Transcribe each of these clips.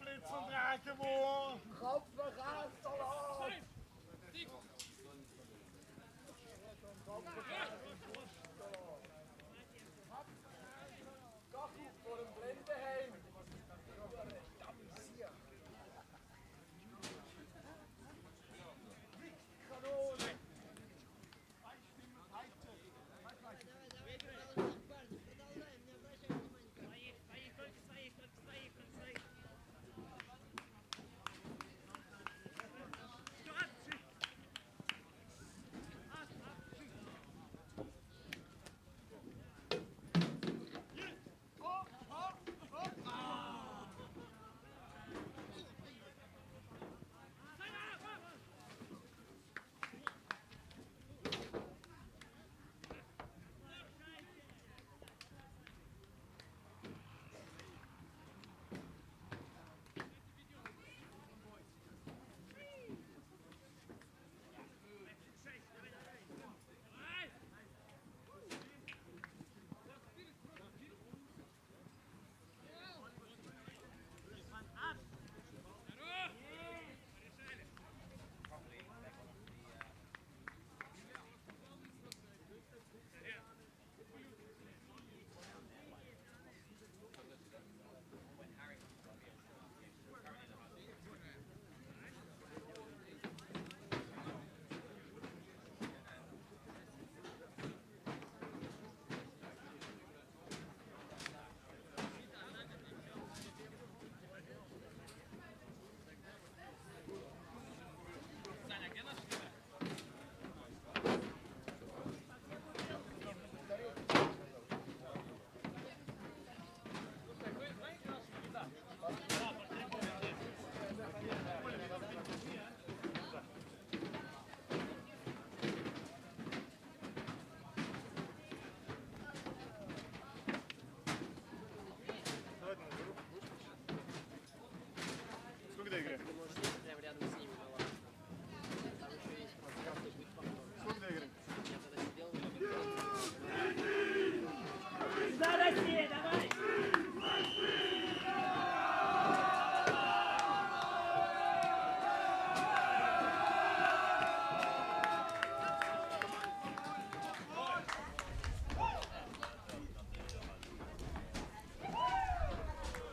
Blitz und Drachenwurf! Kopfverkauf, Salat! Gachu vor dem Blendenheim! Kanone!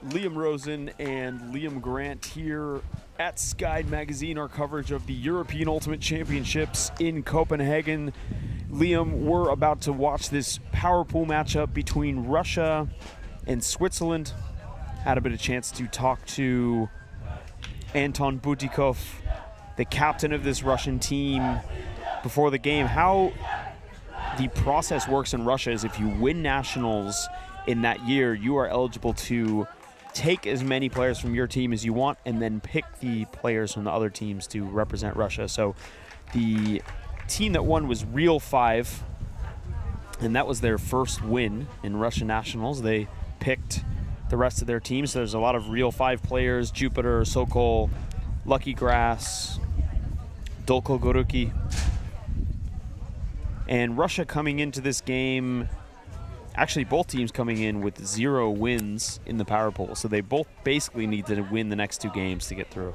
Liam Rosen and Liam Grant here at Sky Magazine, our coverage of the European Ultimate Championships in Copenhagen. Liam, we're about to watch this power pool matchup between Russia and Switzerland. Had a bit of chance to talk to Anton Butikov, the captain of this Russian team, before the game. How the process works in Russia is if you win nationals in that year, you are eligible to take as many players from your team as you want and then pick the players from the other teams to represent Russia. So the team that won was Real 5, and that was their first win in Russian nationals. They picked the rest of their team, so there's a lot of Real 5 players: Jupiter, Sokol, Lucky Grass, Dolko Goruki. And Russia coming into this game, actually both teams coming in with 0 wins in the power pool, so they both basically need to win the next 2 games to get through.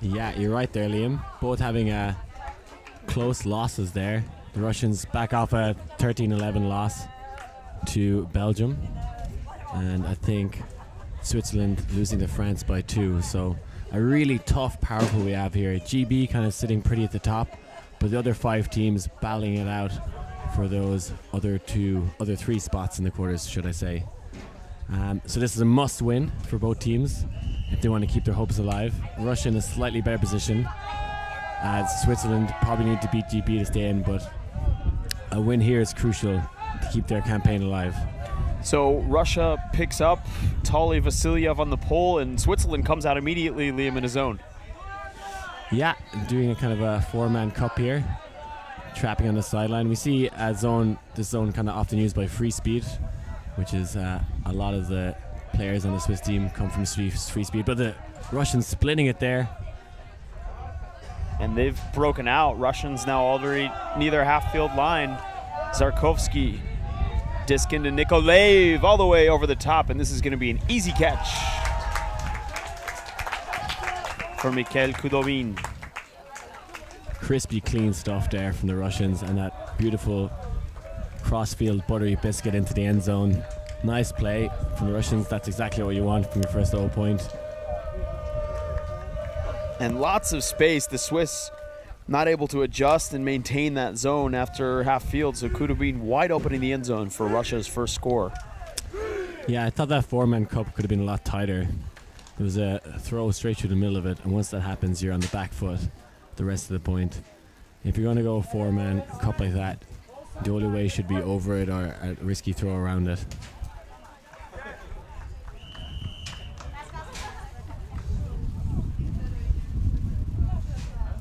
Yeah, you're right there, Liam. Both having close losses there. The Russians back off a 13-11 loss to Belgium, and I think Switzerland losing to France by 2. So a really tough power pool we have here. GB kind of sitting pretty at the top, but the other 5 teams battling it out for those other 3 spots in the quarters, should I say. So this is a must win for both teams if they want to keep their hopes alive. Russia in a slightly better position, as Switzerland probably need to beat GP to stay in, but a win here is crucial to keep their campaign alive. So Russia picks up Tali Vasilyev on the pole, and Switzerland comes out immediately, Liam, in his own. Yeah, doing a kind of a four-man cup here, trapping on the sideline. We see this zone kind of often used by Free Speed, which is a lot of the players on the Swiss team come from Free Speed, but the Russians splitting it there. And they've broken out. Russians now already near their half-field line. Zarkovsky, disc into Nikolaev all the way over the top, and this is going to be an easy catch for Mikhail Kudobin. Crispy, clean stuff there from the Russians, and that beautiful cross-field buttery biscuit into the end zone. Nice play from the Russians. That's exactly what you want from your first 0 point. And lots of space. The Swiss not able to adjust and maintain that zone after half field. So Kudobin wide open in the end zone for Russia's first score. Yeah, I thought that four-man cup could have been a lot tighter. There was a throw straight through the middle of it, and once that happens, you're on the back foot the rest of the point. If you're going to go a four-man cup like that, the only way should be over it or a risky throw around it.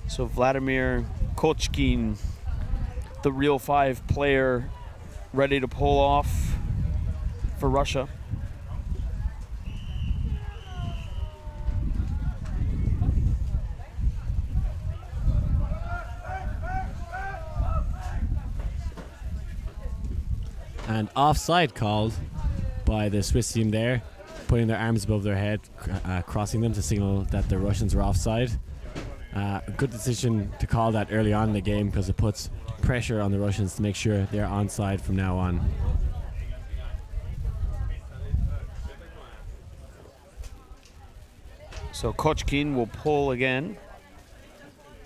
So Vladimir Kochkin, the real 5 player, ready to pull off for Russia. And offside called by the Swiss team there, putting their arms above their head, crossing them to signal that the Russians were offside. A good decision to call that early on in the game, because it puts pressure on the Russians to make sure they're onside from now on. So Kochkin will pull again.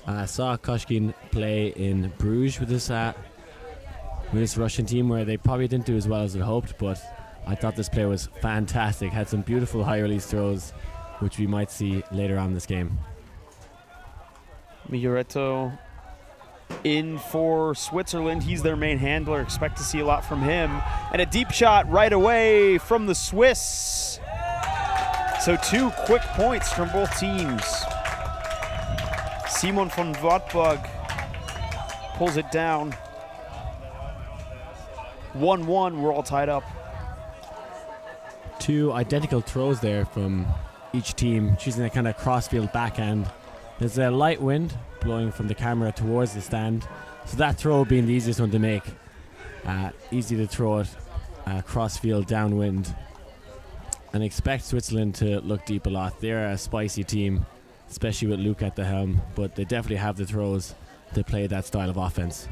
I saw Kochkin play in Bruges with this Russian team, where they probably didn't do as well as they hoped, but I thought this player was fantastic. Had some beautiful high release throws, which we might see later on in this game. Miglioretto in for Switzerland. He's their main handler. Expect to see a lot from him. And a deep shot right away from the Swiss. So 2 quick points from both teams. Simon von Wartburg pulls it down. 1-1, we're all tied up. 2 identical throws there from each team, choosing a kind of crossfield backhand. There's a light wind blowing from the camera towards the stand, so that throw being the easiest one to make. Easy to throw it crossfield downwind. And expect Switzerland to look deep a lot. They're a spicy team, especially with Luke at the helm, but they definitely have the throws to play that style of offense.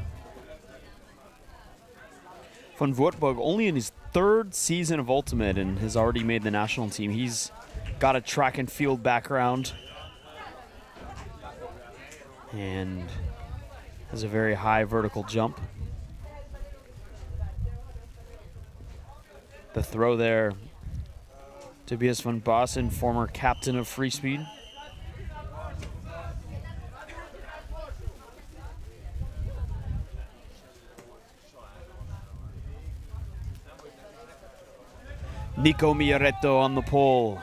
Von Wartburg only in his 3rd season of Ultimate and has already made the national team. He's got a track and field background and has a very high vertical jump. The throw there, Tobias von Bossen, former captain of Free Speed. Nico Miglioretto on the pole.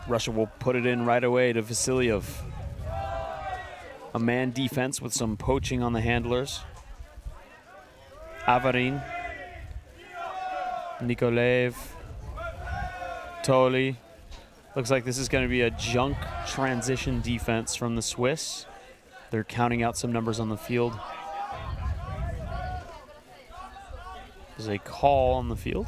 Russia will put it in right away to Vasilyev. A man defense with some poaching on the handlers. Avarin. Nikolaev. Toli. Looks like this is going to be a junk transition defense from the Swiss. They're counting out some numbers on the field. There's a call on the field.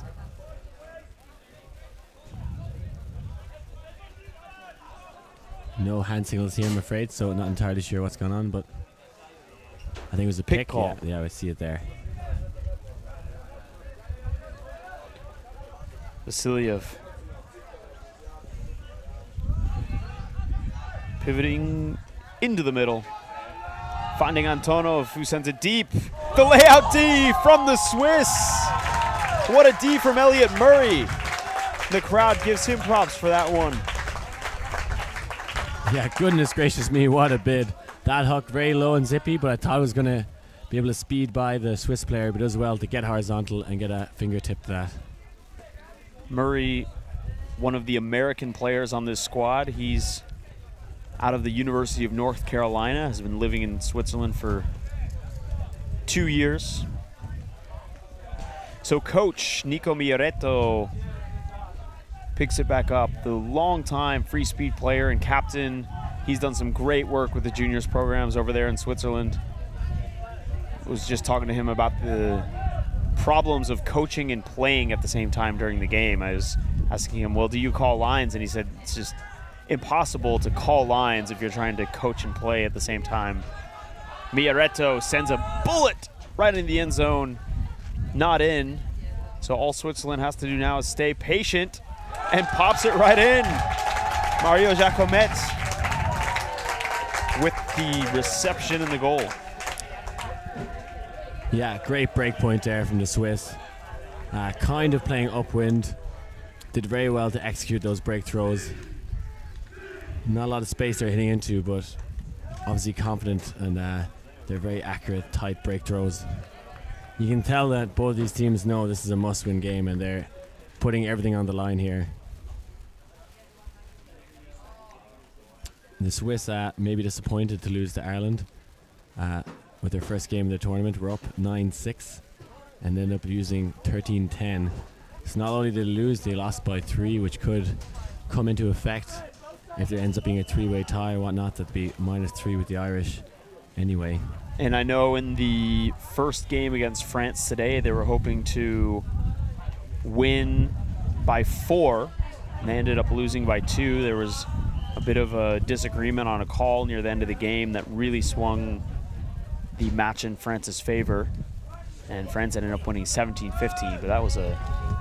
No hand signals here, I'm afraid, so not entirely sure what's going on, but I think it was a pick call. Yeah, I see it there. Vasilyev. Pivoting into the middle. Finding Antonov, who sends it deep. The layout D from the Swiss. What a D from Elliot Murray. The crowd gives him props for that one. Yeah, goodness gracious me, what a bid. That hook very low and zippy, but I thought it was going to be able to speed by the Swiss player, but does well to get horizontal and get a fingertip to that. Murray, one of the American players on this squad. He's out of the University of North Carolina, has been living in Switzerland for 2 years. So coach Nico Mioretto picks it back up. The longtime free speed player and captain. He's done some great work with the juniors programs over there in Switzerland. Was just talking to him about the problems of coaching and playing at the same time during the game. I was asking him, well, do you call lines? And he said, it's just impossible to call lines if you're trying to coach and play at the same time. Mioretto sends a bullet right in the end zone, not in. So all Switzerland has to do now is stay patient and pops it right in. Mario Jacomet with the reception and the goal. Yeah, great break point there from the Swiss. Kind of playing upwind. Did very well to execute those break throws. Not a lot of space they're hitting into, but obviously confident, and they're very accurate, tight break throws. You can tell that both these teams know this is a must-win game, and they're putting everything on the line here. The Swiss may be disappointed to lose to Ireland with their first game of the tournament. We're up 9-6 and end up using 13-10. So not only did they lose, they lost by 3, which could come into effect if there ends up being a 3-way tie or whatnot. That'd be -3 with the Irish anyway. And I know in the first game against France today, they were hoping to win by 4, and they ended up losing by 2. There was a bit of a disagreement on a call near the end of the game that really swung the match in France's favor, and France ended up winning 17-15, but that was a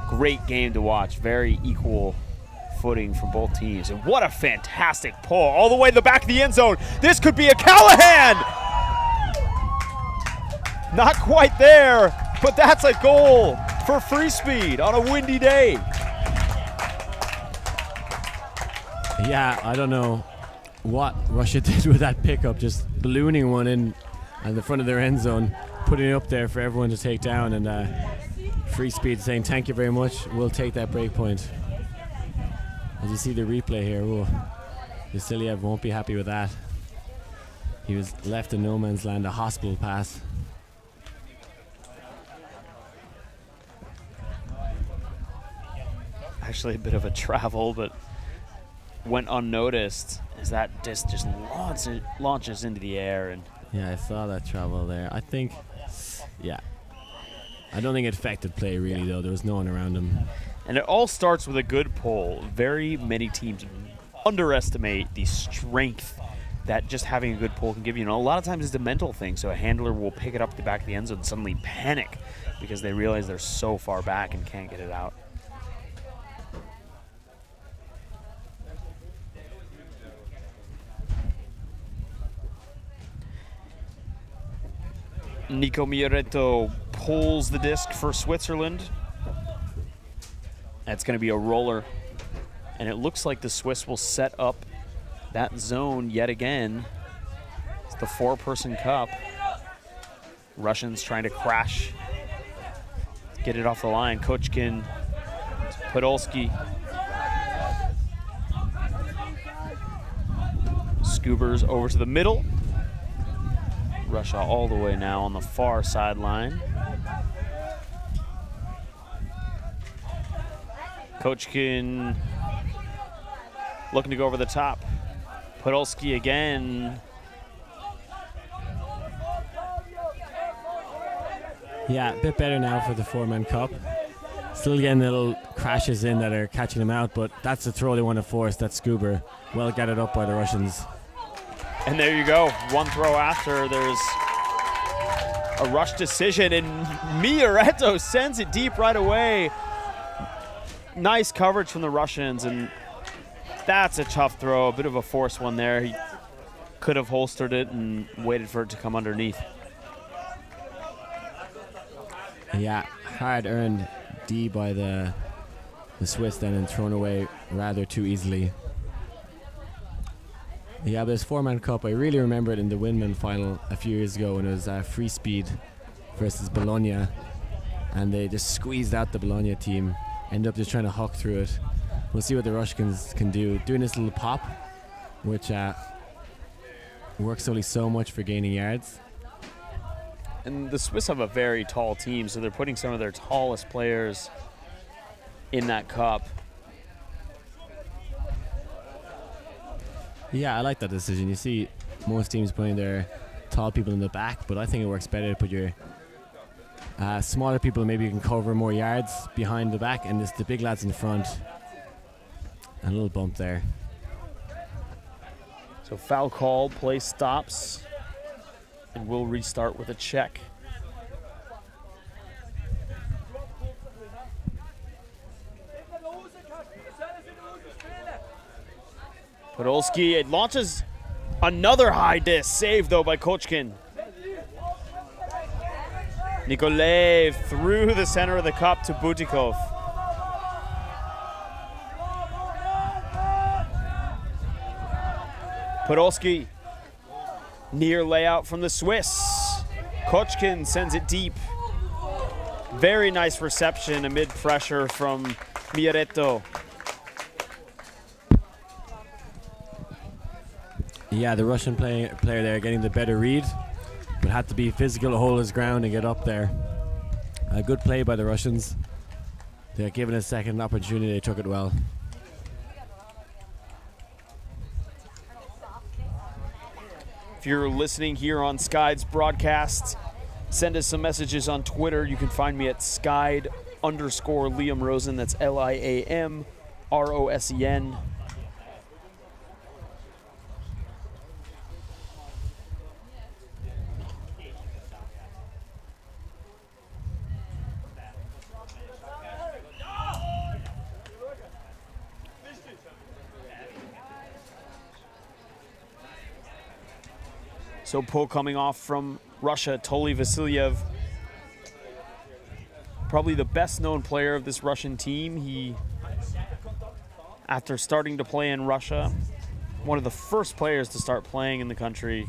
great game to watch. Very equal footing from both teams, and what a fantastic pull all the way to the back of the end zone. This could be a Callahan! Not quite there, but that's a goal for free speed on a windy day. Yeah, I don't know what Russia did with that pickup, just ballooning one in at the front of their end zone, putting it up there for everyone to take down, and free speed saying thank you very much, we'll take that break point. As you see the replay here, Vasiliev won't be happy with that. He was left in no man's land, a hospital pass. Actually a bit of a travel, but went unnoticed as that disc just launches into the air. And yeah, I saw that travel there. I think, yeah. I don't think it affected play really, though. There was no one around him. And it all starts with a good pull. Very many teams underestimate the strength that just having a good pull can give you. You know, a lot of times it's a mental thing, so a handler will pick it up the back of the end zone and suddenly panic because they realize they're so far back and can't get it out. Nico Mioretto pulls the disc for Switzerland. That's going to be a roller. And it looks like the Swiss will set up that zone yet again. It's the 4-person cup. Russians trying to crash. Get it off the line. Kochkin, Podolski. Scoobers over to the middle. Russia all the way now on the far sideline. Kochkin looking to go over the top. Podolski again. Yeah, a bit better now for the 4-man cup. Still getting little crashes in that are catching them out, but that's the throw they want to force. That Scuba. Well gathered up by the Russians. And there you go. One throw after, there's a rush decision, and Mioretto sends it deep right away. Nice coverage from the Russians, and that's a tough throw. A bit of a forced one there. could have holstered it and waited for it to come underneath. Yeah, hard-earned D by the Swiss then, and thrown away rather too easily. Yeah, but this 4-man cup, I really remember it in the Windman final a few years ago when it was Free Speed versus Bologna, and they just squeezed out the Bologna team, ended up just trying to huck through it. We'll see what the Russians can do. Doing this little pop, which works only so much for gaining yards. And the Swiss have a very tall team, so they're putting some of their tallest players in that cup. Yeah, I like that decision. You see most teams putting their tall people in the back, but I think it works better to put your smaller people, maybe you can cover more yards behind the back, and just the big lads in front. And a little bump there. So foul call, play stops, and we'll restart with a check. Podolski, it launches another high disc, save though by Kochkin. Nikolaev through the center of the cup to Butikov. Podolski, near layout from the Swiss. Kochkin sends it deep. Very nice reception amid pressure from Miaretto. Yeah, the Russian player there getting the better read, but had to be physical to hold his ground and get up there. A good play by the Russians. They're given a second opportunity, they took it well. If you're listening here on Sky's broadcast, send us some messages on Twitter. You can find me at Skyd_Liam Rosen. That's LIAMROSEN. So pull coming off from Russia, Toli Vasilyev. Probably the best known player of this Russian team. He, after starting to play in Russia, one of the first players to start playing in the country,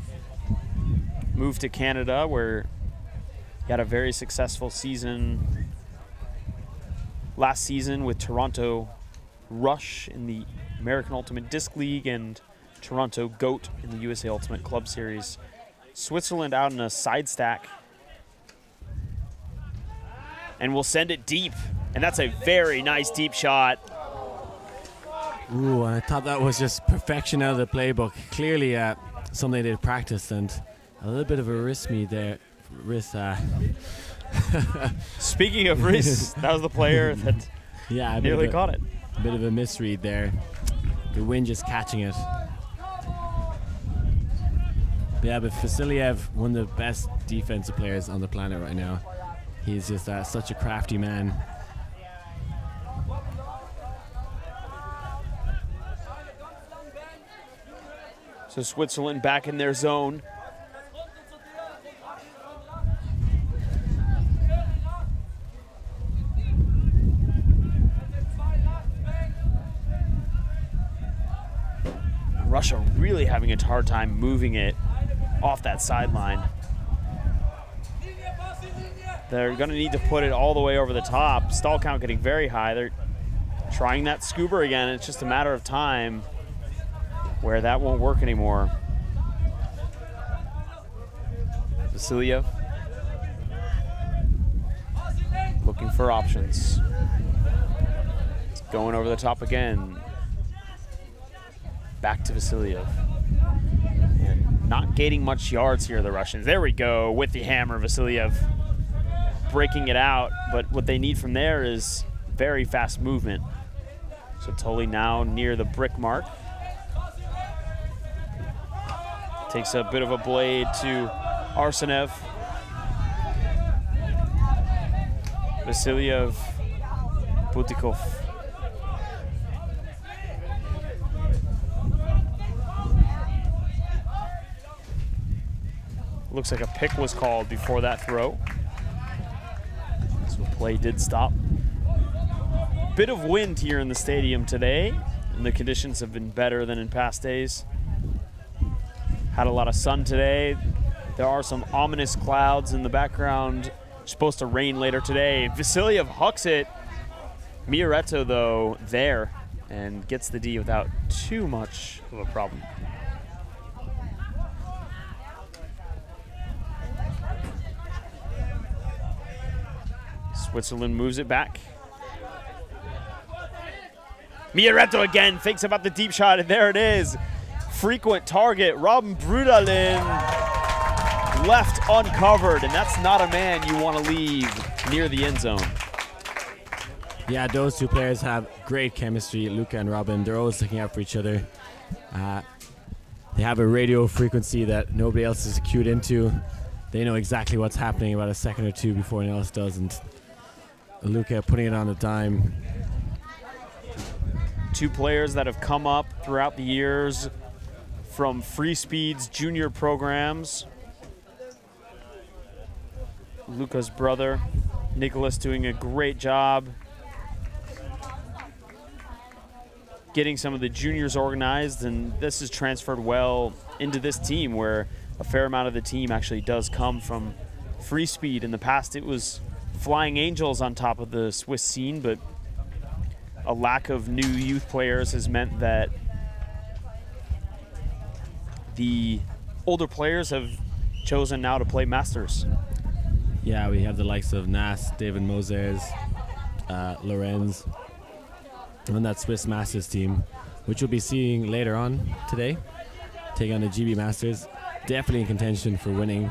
moved to Canada where he had a very successful season last season with Toronto Rush in the American Ultimate Disc League and Toronto GOAT in the USA Ultimate Club Series. Switzerland out in a side stack. And we'll send it deep. And that's a very nice deep shot. Ooh, and I thought that was just perfection out of the playbook. Clearly something they'd practiced, and a little bit of a wrist me there. Speaking of wrists, that was the player that nearly caught it. A bit of a misread there. The wind just catching it. Yeah, but Vasilyev, one of the best defensive players on the planet right now. He's just such a crafty man. So Switzerland back in their zone. Russia really having a hard time moving it off that sideline. They're going to need to put it all the way over the top. Stall count getting very high. They're trying that scuba again. It's just a matter of time where that won't work anymore. Vasilyev looking for options. It's going over the top again. Back to Vasilyev. Not gaining much yards here, the Russians. There we go with the hammer, Vasilyev breaking it out. But what they need from there is very fast movement. So Toli now near the brick mark. Takes a bit of a blade to Arsenev. Vasilyev, Butikov. Looks like a pick was called before that throw. So play did stop. Bit of wind here in the stadium today, and the conditions have been better than in past days. Had a lot of sun today. There are some ominous clouds in the background. Supposed to rain later today. Vasiliev hucks it. Mioretto, though, there, and gets the D without too much of a problem. Switzerland moves it back. Mioretto again thinks about the deep shot, and there it is. Frequent target, Robin Brudalin left uncovered, and that's not a man you want to leave near the end zone. Yeah, those two players have great chemistry, Luca and Robin. They're always looking out for each other. They have a radio frequency that nobody else is cued into. They know exactly what's happening about a second or two before anyone else does, and Luca putting it on a dime. Two players that have come up throughout the years from Free Speed's junior programs. Luca's brother, Nicholas, doing a great job getting some of the juniors organized, and this has transferred well into this team where a fair amount of the team actually does come from Free Speed. In the past it was Flying Angels on top of the Swiss scene, but a lack of new youth players has meant that the older players have chosen now to play Masters. Yeah, we have the likes of Nas, David Moses, Lorenz on that Swiss Masters team, which we'll be seeing later on today, taking on the GB Masters. Definitely in contention for winning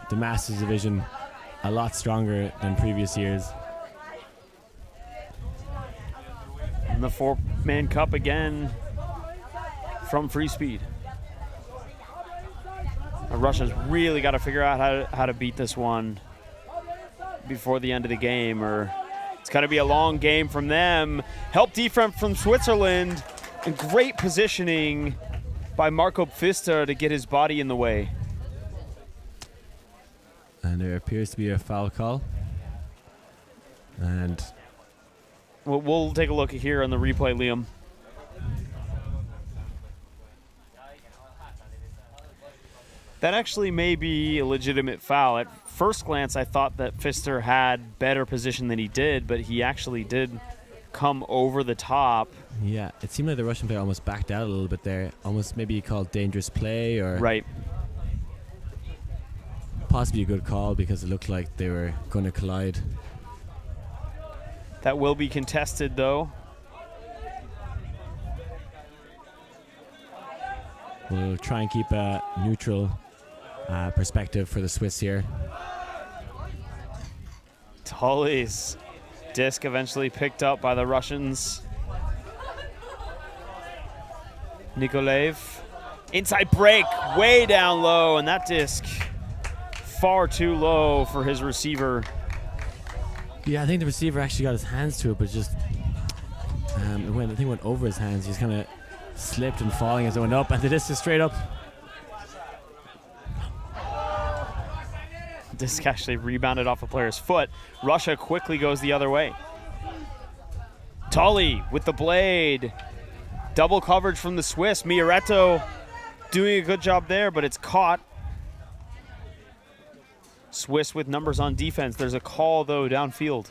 the Masters division, a lot stronger than previous years. And the four-man cup again from Free Speed. Russia's really got to figure out how to beat this one before the end of the game, or it's got to be a long game from them. Help defense from Switzerland, and great positioning by Marco Pfister to get his body in the way. And there appears to be a foul call. And we'll take a look here on the replay, Liam. That actually may be a legitimate foul. At first glance, I thought that Pfister had better position than he did, but he actually did come over the top. Yeah, it seemed like the Russian player almost backed out a little bit there. Almost maybe called dangerous play, or right. Possibly a good call because it looked like they were going to collide. That will be contested, though. We'll try and keep a neutral perspective for the Swiss here. Tully's disc eventually picked up by the Russians. Nikolaev, inside break, way down low, and that disc far too low for his receiver. Yeah, I think the receiver actually got his hands to it, but just I think it went over his hands. He's kind of slipped and falling as it went up, and the disc is straight up. Disc actually rebounded off a player's foot. Russia quickly goes the other way. Tully with the blade. Double coverage from the Swiss. Mioretto doing a good job there, but it's caught. Swiss with numbers on defense. There's a call, though, downfield.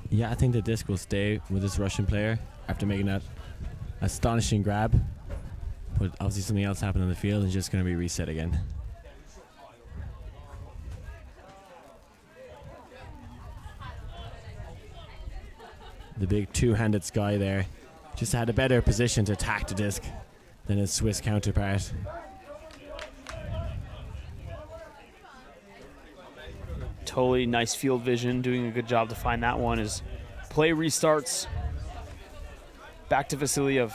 Yeah, I think the disc will stay with this Russian player after making that astonishing grab. But obviously something else happened on the field and it's just going to be reset again. The big two-handed Sky there just had a better position to attack the disc than his Swiss counterpart. Totally nice field vision, doing a good job to find that one as play restarts. Back to Vasiliev.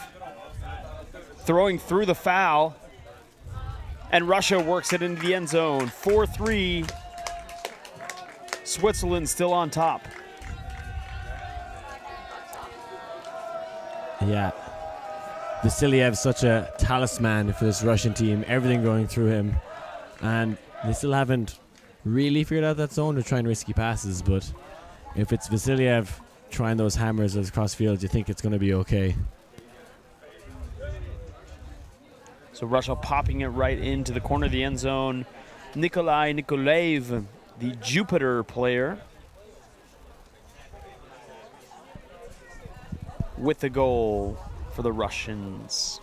Throwing through the foul. And Russia works it into the end zone. 4-3. Switzerland still on top. Yeah. Vasiliev's such a talisman for this Russian team, everything going through him, and they still haven't really figured out that zone. They're trying risky passes, but if it's Vasiliev trying those hammers across field, you think it's going to be okay. So Russia popping it right into the corner of the end zone. Nikolai Nikolaev, the Jupiter player, with the goal for the Russians.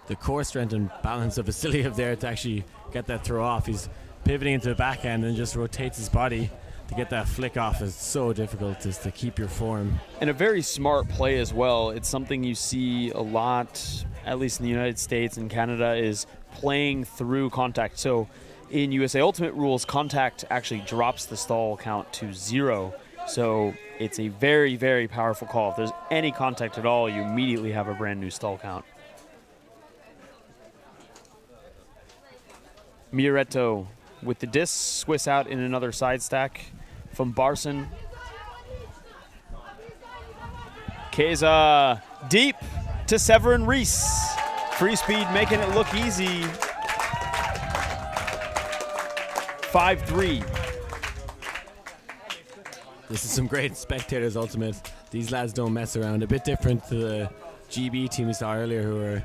The core strength and balance of Vasiliev there to actually get that throw off. He's pivoting into the backhand and just rotates his body to get that flick off. Is so difficult just to keep your form. And a very smart play as well. It's something you see a lot, at least in the United States and Canada, is playing through contact. So in USA Ultimate rules, contact actually drops the stall count to 0. So it's a very, very powerful call. If there's any contact at all, you immediately have a brand new stall count. Miretto with the disc, Swiss out in another side stack from Barson. Keza deep to Severin Reese. Free speed making it look easy. 5-3. This is some great spectators ultimate. These lads don't mess around. A bit different to the GB team we saw earlier, who are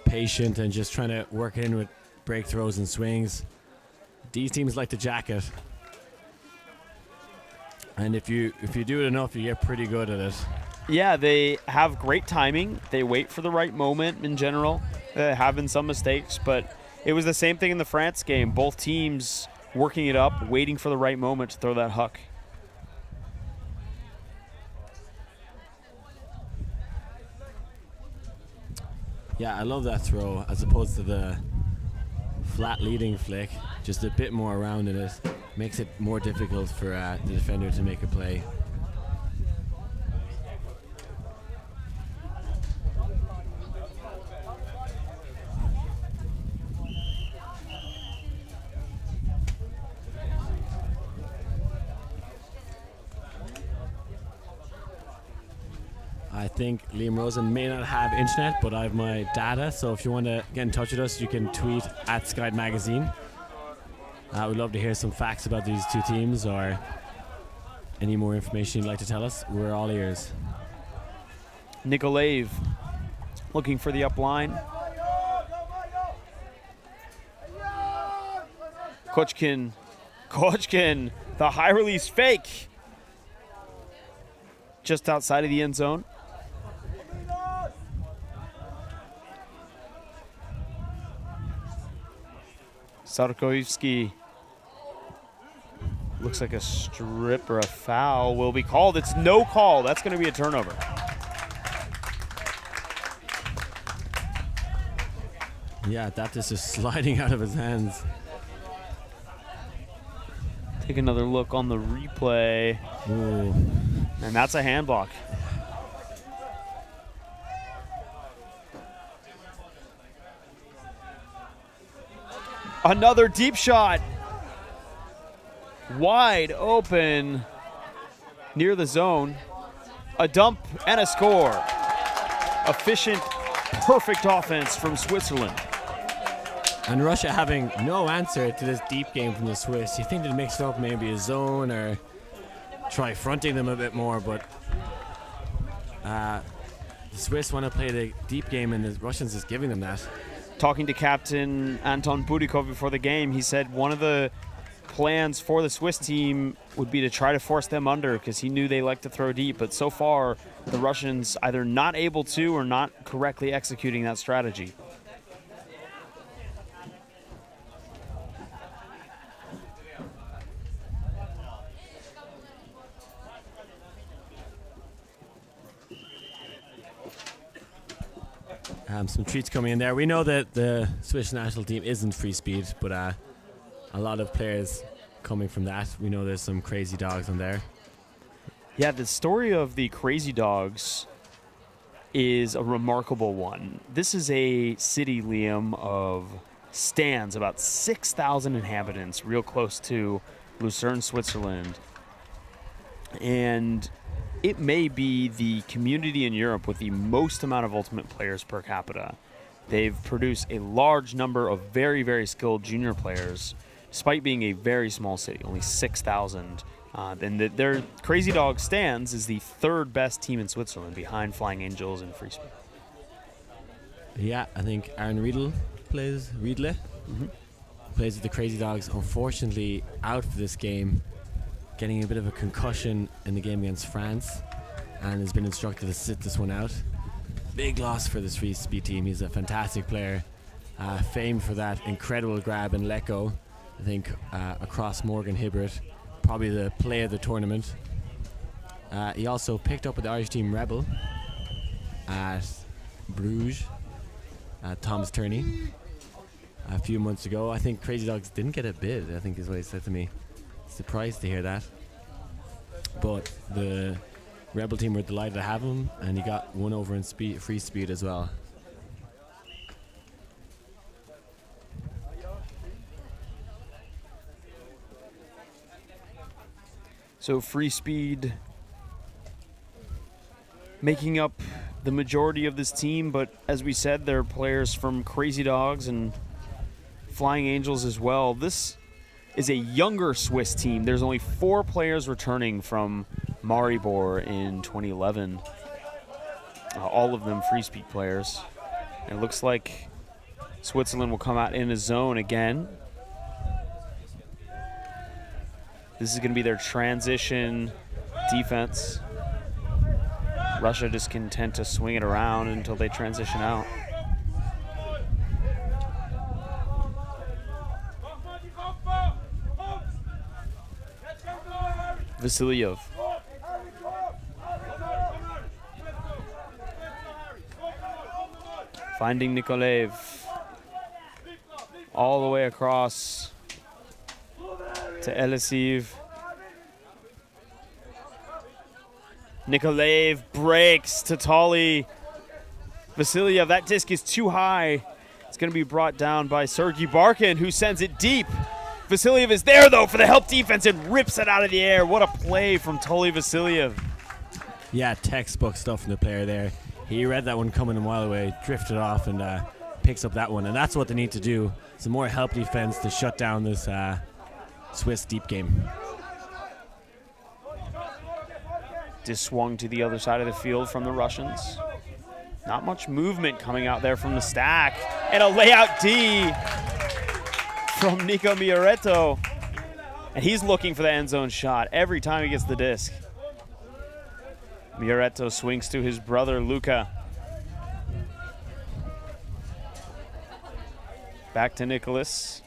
patient and just trying to work in with break throws and swings. These teams like to jack it. And if you do it enough, you get pretty good at it. Yeah, they have great timing. They wait for the right moment in general. Having some mistakes, but it was the same thing in the France game. Both teams working it up, waiting for the right moment to throw that huck. Yeah, I love that throw as opposed to the flat leading flick. Just a bit more around in it. Makes it more difficult for the defender to make a play. I think Liam Rosen may not have internet, but I have my data, so if you want to get in touch with us, you can tweet at Sky Magazine. We'd love to hear some facts about these two teams or any more information you'd like to tell us. We're all ears. Nikolaev looking for the up line. Kochkin, the high release fake. Just outside of the end zone. Sarkoivsky. Looks like a strip or a foul will be called. It's no call. That's going to be a turnover. Yeah, that is just sliding out of his hands. Take another look on the replay. Ooh. And that's a hand block. Another deep shot. Wide open near the zone. A dump and a score. Efficient, perfect offense from Switzerland. And Russia having no answer to this deep game from the Swiss. You think they'd mix up maybe a zone or try fronting them a bit more, but the Swiss want to play the deep game and the Russians is giving them that. Talking to Captain Anton Budikov before the game, he said one of the plans for the Swiss team would be to try to force them under because he knew they like to throw deep, but so far the Russians either not able to or not correctly executing that strategy. Some treats coming in there. We know that the Swiss national team isn't free speed, but a lot of players coming from that. We know there's some crazy dogs on there. Yeah, the story of the Crazy Dogs is a remarkable one. This is a city, Liam, of stands, about 6,000 inhabitants, real close to Lucerne, Switzerland. And it may be the community in Europe with the most amount of Ultimate players per capita. They've produced a large number of very, very skilled junior players, despite being a very small city, only 6,000. And their Crazy Dog stands as the third best team in Switzerland, behind Flying Angels and Free Speed. Yeah, I think Aaron Riedle plays with the Crazy Dogs. Unfortunately, out for this game, getting a bit of a concussion in the game against France, and has been instructed to sit this one out. Big loss for this Free Speed team. He's a fantastic player, famed for that incredible grab and let go. I think across Morgan Hibbert, probably the player of the tournament. He also picked up with the Irish team Rebel at Bruges, Thomas Turney, a few months ago. I think Crazy Dogs didn't get a bid, I think is what he said to me. Surprised to hear that. But the Rebel team were delighted to have him, and he got one over in Free Speed as well. So Free Speed making up the majority of this team, but as we said, there are players from Crazy Dogs and Flying Angels as well. This is a younger Swiss team. There's only 4 players returning from Maribor in 2011. All of them Free Speed players. And it looks like Switzerland will come out in a zone again. This is going to be their transition defense. Russia just content to swing it around until they transition out. Vasilyev. Finding Nikolaev. All the way across to Elisiv. Nikolaev breaks to Tolly. Vasilyev, that disc is too high. It's going to be brought down by Sergei Barkin, who sends it deep. Vasilyev is there, though, for the help defense and rips it out of the air. What a play from Tolly Vasilyev. Yeah, textbook stuff from the player there. He read that one coming a mile away, drifted off, and picks up that one. And that's what they need to do. Some more help defense to shut down this Swiss deep game. Just swung to the other side of the field from the Russians. Not much movement coming out there from the stack. And a layout D from Nico Mioretto. And he's looking for the end zone shot every time he gets the disc. Mioretto swings to his brother, Luca. Back to Nicholas.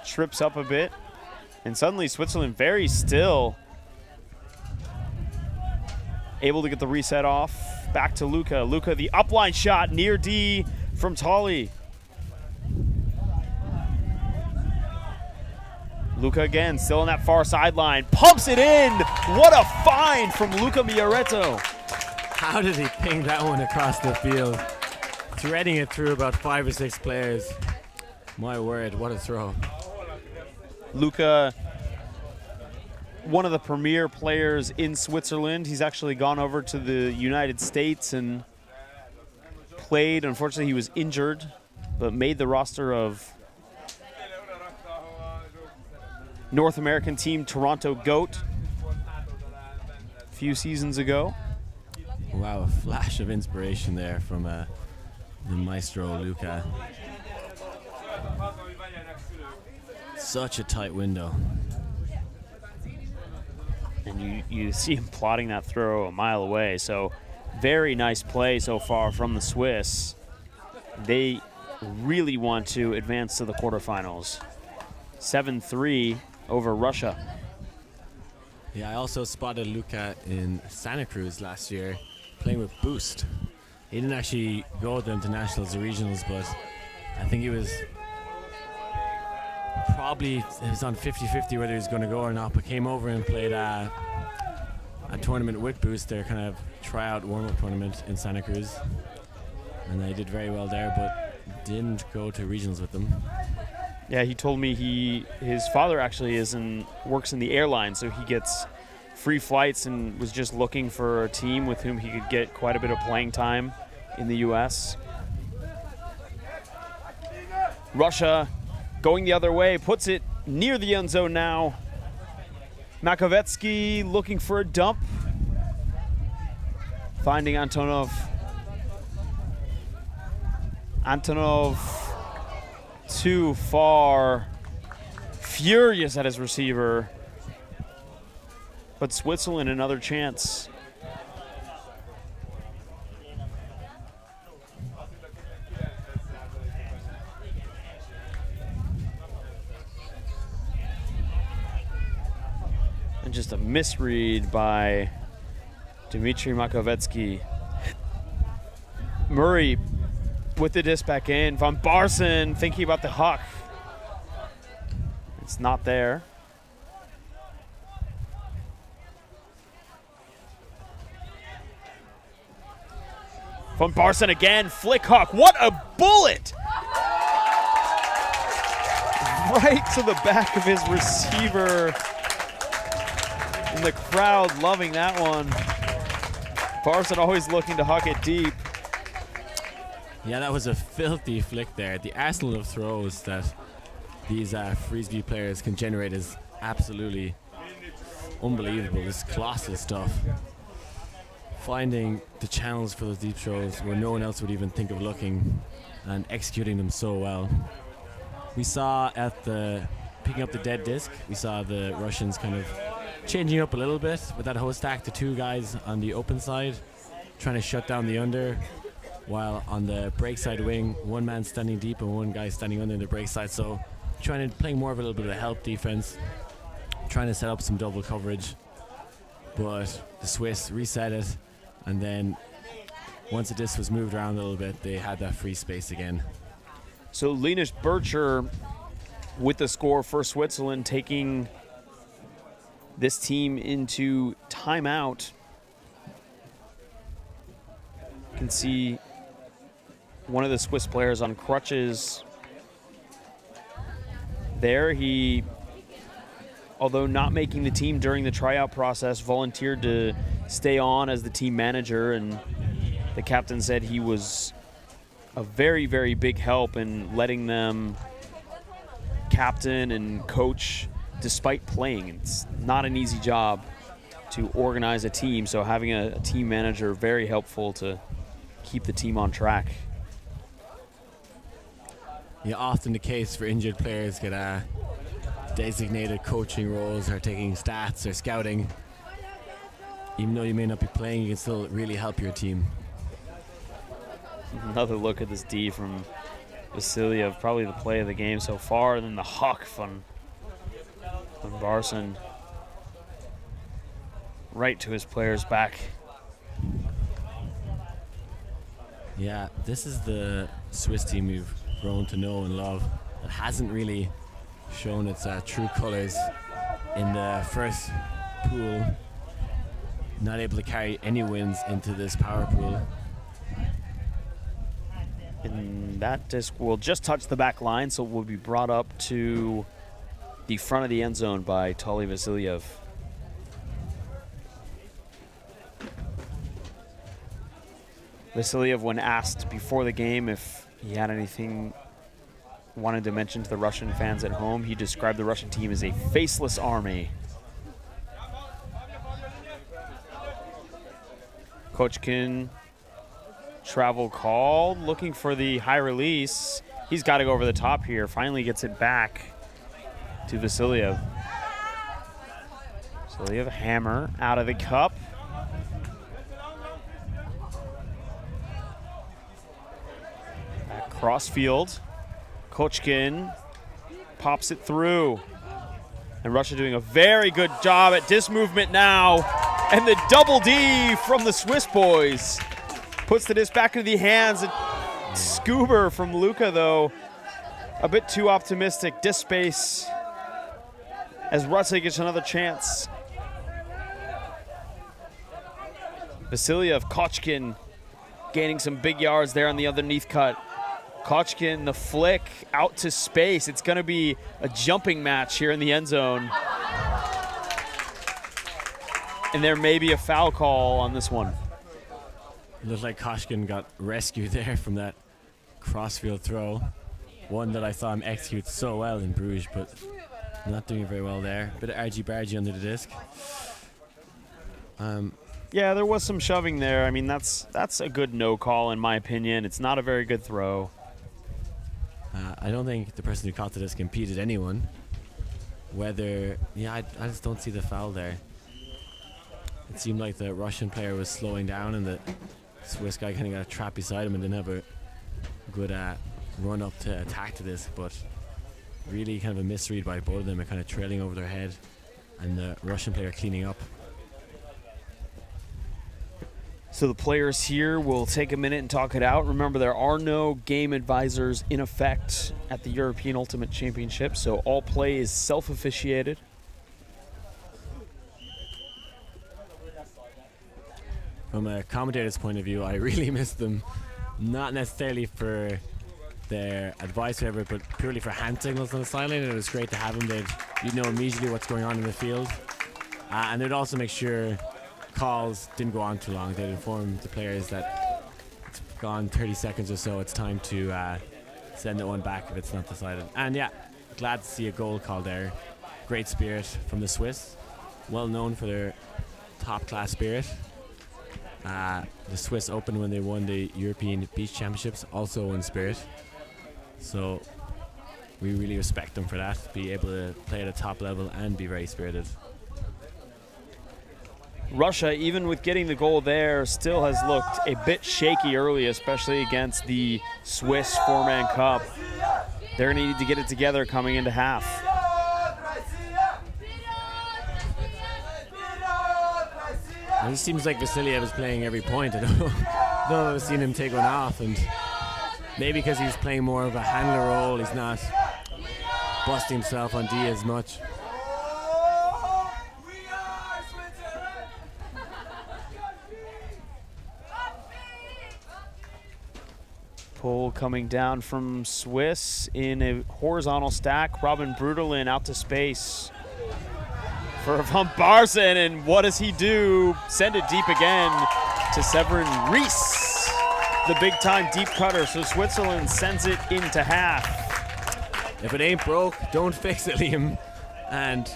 Trips up a bit. And suddenly Switzerland very still. Able to get the reset off. Back to Luca. Luca, the upline shot near D from Tolly. Luca again, still on that far sideline. Pumps it in. What a find from Luca Mioretto. How did he ping that one across the field? Threading it through about 5 or 6 players. My word, what a throw. Luca, one of the premier players in Switzerland. He's actually gone over to the United States and played. Unfortunately, he was injured, but made the roster of North American team Toronto GOAT a few seasons ago. Wow, a flash of inspiration there from the maestro Luca. Such a tight window. And you see him plotting that throw a mile away. So very nice play so far from the Swiss. They really want to advance to the quarterfinals. 7-3 over Russia. Yeah, I also spotted Luca in Santa Cruz last year playing with Boost. He didn't actually go with them to nationals or regionals, but I think he was probably, it was on 50-50 whether he was going to go or not, but came over and played a tournament with Boost, their kind of tryout warm-up tournament in Santa Cruz. And they did very well there, but didn't go to regionals with them. Yeah, he told me his father actually works in the airline, so he gets free flights and was just looking for a team with whom he could get quite a bit of playing time in the US. Russia going the other way, puts it near the end zone now. Makovetsky looking for a dump. Finding Antonov. Antonov too far. Furious at his receiver. But Switzerland another chance. And just a misread by Dmitry Makovetsky. Murray with the disc back in. Von Barson thinking about the huck. It's not there. Von Barson again, flick huck. What a bullet! Right to the back of his receiver. And the crowd loving that one. Barson always looking to huck it deep. Yeah, that was a filthy flick there. The arsenal of throws that these Frisbee players can generate is absolutely unbelievable. This colossal stuff. Finding the channels for those deep throws where no one else would even think of looking and executing them so well. We saw at the picking up the dead disc, we saw the Russians kind of changing up a little bit with that whole stack to two guys on the open side, trying to shut down the under, while on the break side wing, one man standing deep and one guy standing under the break side. So trying to play more of a little bit of help defense, trying to set up some double coverage. But the Swiss reset it, and then once the disc was moved around a little bit, they had that free space again. So Linus Bircher with the score for Switzerland, taking this team into timeout. You can see one of the Swiss players on crutches there. He, although not making the team during the tryout process, volunteered to stay on as the team manager, and the captain said he was a very, very big help in letting them captain and coach despite playing. It's not an easy job to organize a team, so having a team manager very helpful to keep the team on track. Yeah, often the case for injured players get designated coaching roles or taking stats or scouting. Even though you may not be playing, you can still really help your team. Another look at this D from Vasiliev, probably the play of the game so far, and then the huck from Barson right to his player's back. Yeah, this is the Swiss team we've grown to know and love. It hasn't really shown its true colors in the first pool. Not able to carry any wins into this power pool. And that disc will just touch the back line, so it will be brought up to the front of the end zone by Tali Vasiliev. Vasiliev, when asked before the game if he had anything wanted to mention to the Russian fans at home, he described the Russian team as a faceless army. Kochkin, travel called, looking for the high release. He's got to go over the top here. Finally gets it back to Vasiliev. Vasiliev, hammer out of the cup. Back cross field. Kochkin pops it through. And Russia doing a very good job at disc movement now. And the double D from the Swiss boys puts the disc back into the hands. Scuba from Luca, though, a bit too optimistic. Disc space as Russia gets another chance. Vasiliev, Kochkin gaining some big yards there on the underneath cut. Kochkin, the flick out to space. It's going to be a jumping match here in the end zone. And there may be a foul call on this one. It looks like Koshkin got rescued there from that crossfield throw. One that I saw him execute so well in Bruges, but not doing very well there. Bit of argy-bargy under the disc. Yeah, there was some shoving there. I mean, that's a good no call in my opinion. It's not a very good throw. I don't think the person who caught the disc impeded anyone. Whether, yeah, I just don't see the foul there. It seemed like the Russian player was slowing down and the Swiss guy kind of got trapped beside him and didn't have a good run up to attack the disc, but really kind of a misread by both of them, kind of trailing over their head and the Russian player cleaning up. So the players here will take a minute and talk it out. Remember, there are no game advisors in effect at the European Ultimate Championship, so all play is self-officiated. From a commentator's point of view, I really miss them. Not necessarily for their advice or whatever, but purely for hand signals on the sideline. It was great to have them. You'd know immediately what's going on in the field. And they'd also make sure calls didn't go on too long. They'd inform the players that it's gone 30 seconds or so. It's time to send that one back if it's not decided. And yeah, glad to see a goal call there. Great spirit from the Swiss. Well known for their top-class spirit. The Swiss Open, when they won the European Beach Championships, also in spirit. So we really respect them for that, be able to play at a top level and be very spirited. Russia, even with getting the goal there, still has looked a bit shaky early, especially against the Swiss four-man cup. They're going to need to get it together coming into half. It just seems like Vasiliev is playing every point. I don't know if I've seen him take one off, and maybe because he's playing more of a handler role, he's not busting himself on D as much. Pull coming down from Swiss in a horizontal stack. Robin Brudelin out to space for Van Barsen, and what does he do? Send it deep again to Severin Ries, the big-time deep cutter. So Switzerland sends it into half. If it ain't broke, don't fix it, Liam. And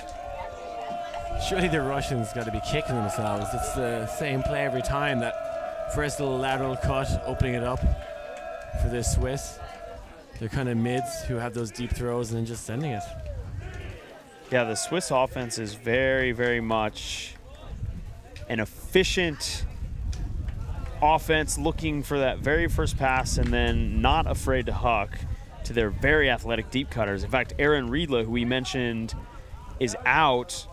surely the Russians got to be kicking themselves. It's the same play every time. That first little lateral cut, opening it up for the Swiss. They're kind of mids who have those deep throws and then just sending it. Yeah, the Swiss offense is very, very much an efficient offense, looking for that very first pass and then not afraid to huck to their very athletic deep cutters. In fact, Aaron Riedle, who we mentioned is out,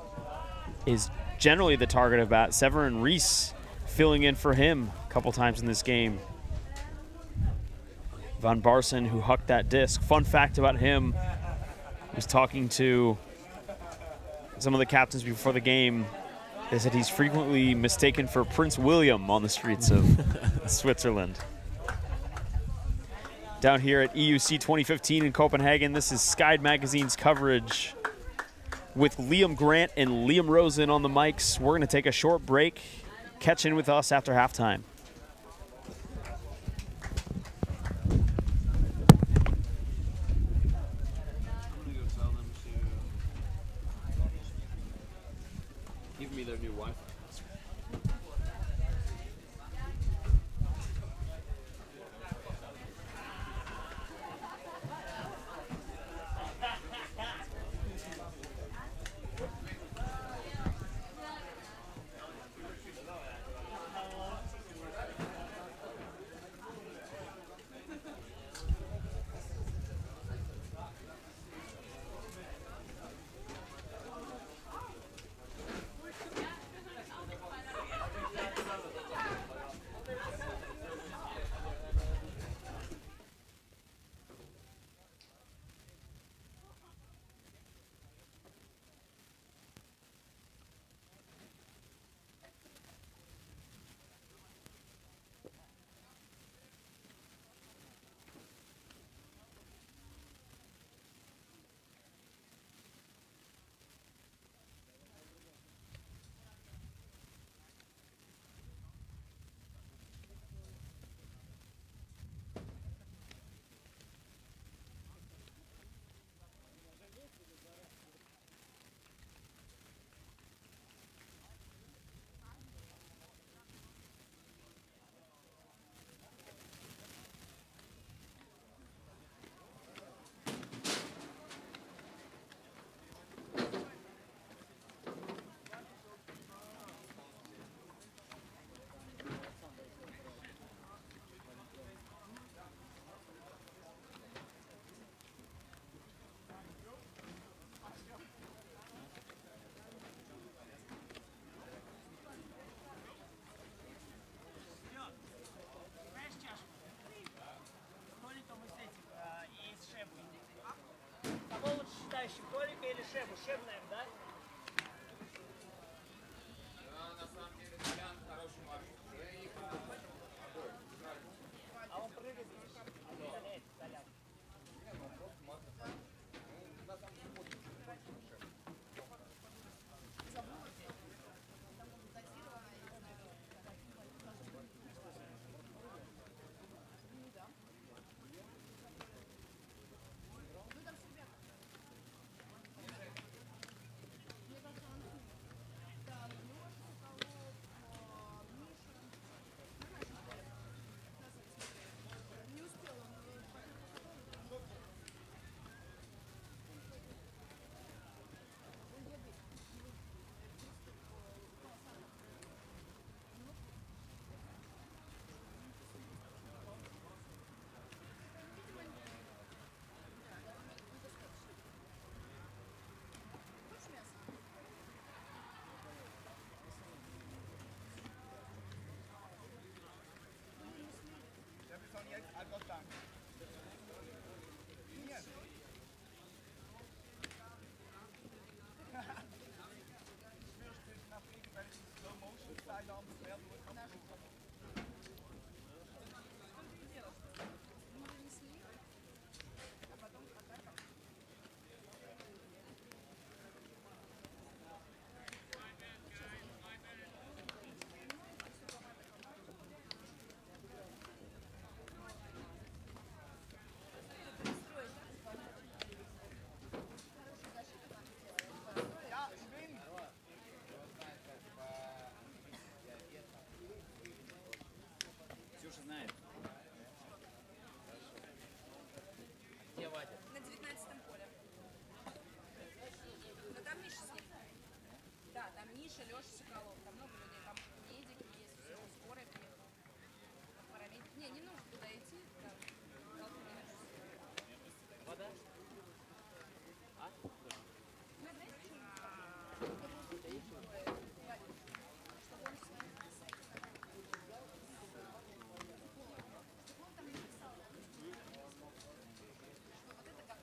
is generally the target of that. Severin Ries filling in for him a couple times in this game. Van Barsen, who hucked that disc. Fun fact about him, he was talking to some of the captains before the game. They said he's frequently mistaken for Prince William on the streets of Switzerland. Down here at EUC 2015 in Copenhagen, this is Sky Magazine's coverage with Liam Grant and Liam Rosen on the mics. We're going to take a short break. Catch in with us after halftime. Their new Wi-Fi. выступающим, Толика или Шебу? Шеб, наверное, да? На самом деле, Толян хороший матч. А он прыгает. Толян. Ксюша знает. Где Вадя? На 19-м поле. Но там Миша с ним. Да, там Миша, Леша, Соколов. Там много людей. Там медики есть, все, скорая приехала. Парамедики. Не нужно туда идти. Там толпы не нужно. Вода? А? Ну, знаете, что я не знаю? Чтобы он с вами на сайте. Он там написал. Вот это как?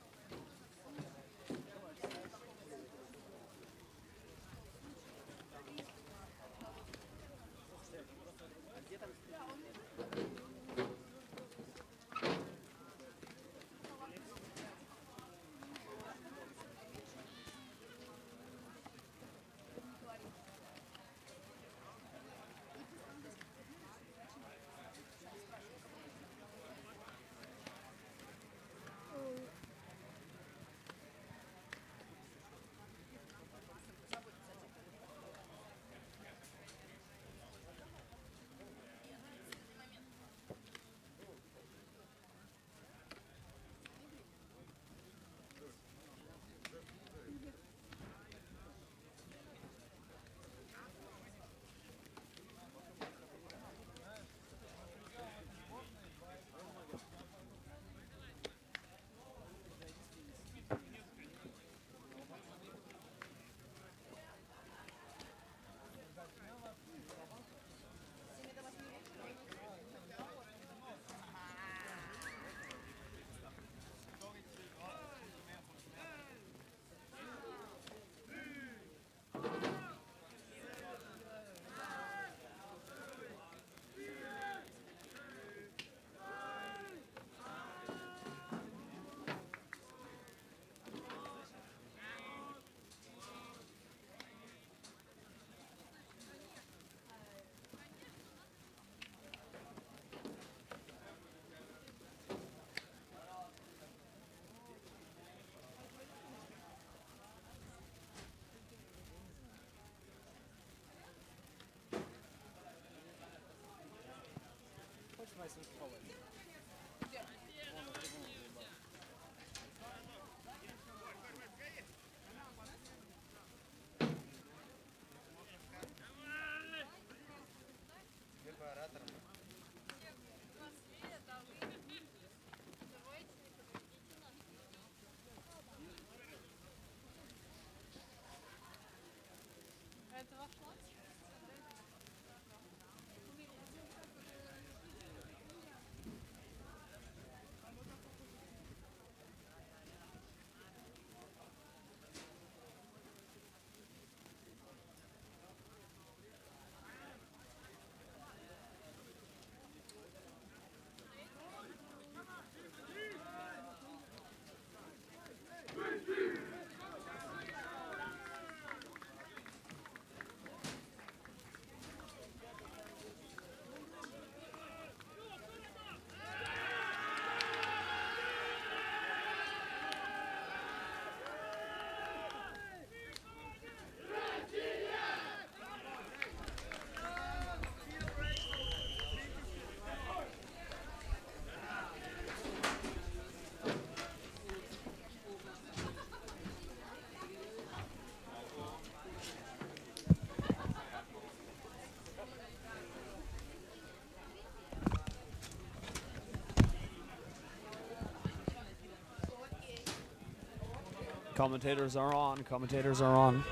Commentators are on. Commentators are on.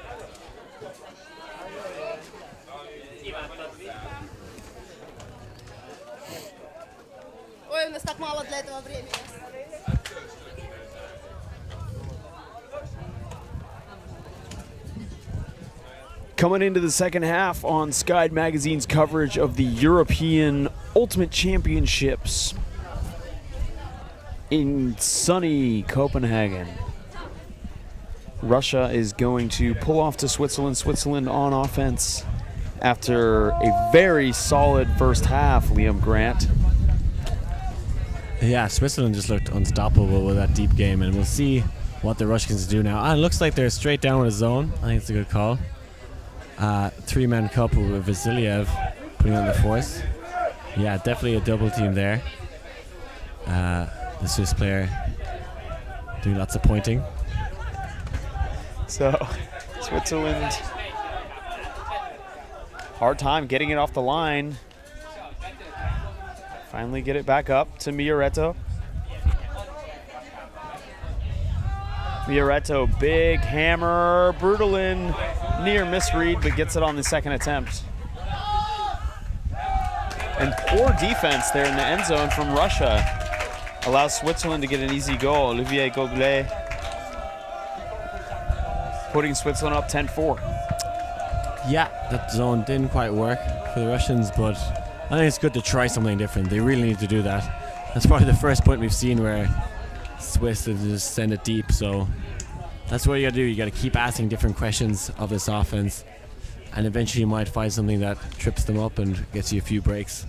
Ой, у нас так мало для этого времени. Coming into the second half on Sky Magazine's coverage of the European Ultimate Championships in sunny Copenhagen. Russia is going to pull off to Switzerland. Switzerland on offense after a very solid first half, Liam Grant. Yeah, Switzerland just looked unstoppable with that deep game, and we'll see what the Russians do now. Ah, it looks like they're straight down with a zone. I think it's a good call. Three-man couple with Vasiliev putting on the force. Yeah, definitely a double team there. The Swiss player doing lots of pointing. So, Switzerland, hard time getting it off the line. Finally get it back up to Mioretto. Mioretto, big hammer, Brutalin, near misread, but gets it on the second attempt. And poor defense there in the end zone from Russia allows Switzerland to get an easy goal. Olivier Gogoing putting Switzerland up 10-4. Yeah, that zone didn't quite work for the Russians, but I think it's good to try something different. They really need to do that. That's probably the first point we've seen where Swiss just send it deep, so that's what you gotta do. You gotta keep asking different questions of this offense, and eventually you might find something that trips them up and gets you a few breaks.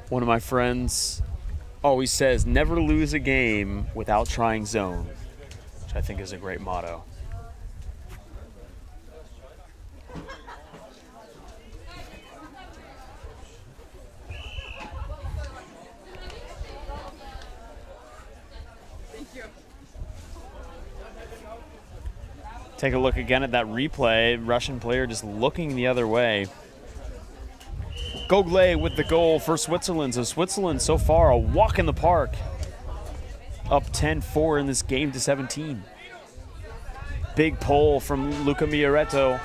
One of my friends always says, never lose a game without trying zone, which I think is a great motto. Take a look again at that replay. Russian player just looking the other way. Gogoing with the goal for Switzerland. So Switzerland so far a walk in the park. Up 10-4 in this game to 17. Big pull from Luca Mioretto.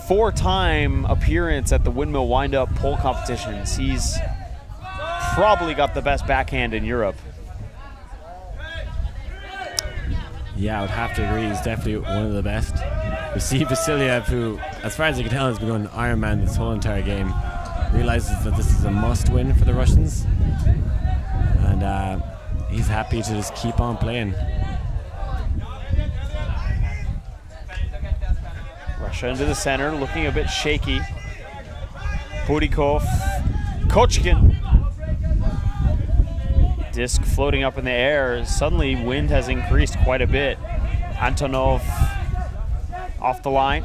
4-time appearance at the windmill wind-up pole competitions. He's probably got the best backhand in Europe. Yeah, I would have to agree. He's definitely one of the best. We see Vasiliev, who, as far as I can tell, has been going Iron Man this whole entire game, realizes that this is a must-win for the Russians, and he's happy to just keep on playing. Russia into the center, looking a bit shaky. Budikov, Kochkin. Disc floating up in the air. Suddenly wind has increased quite a bit. Antonov off the line.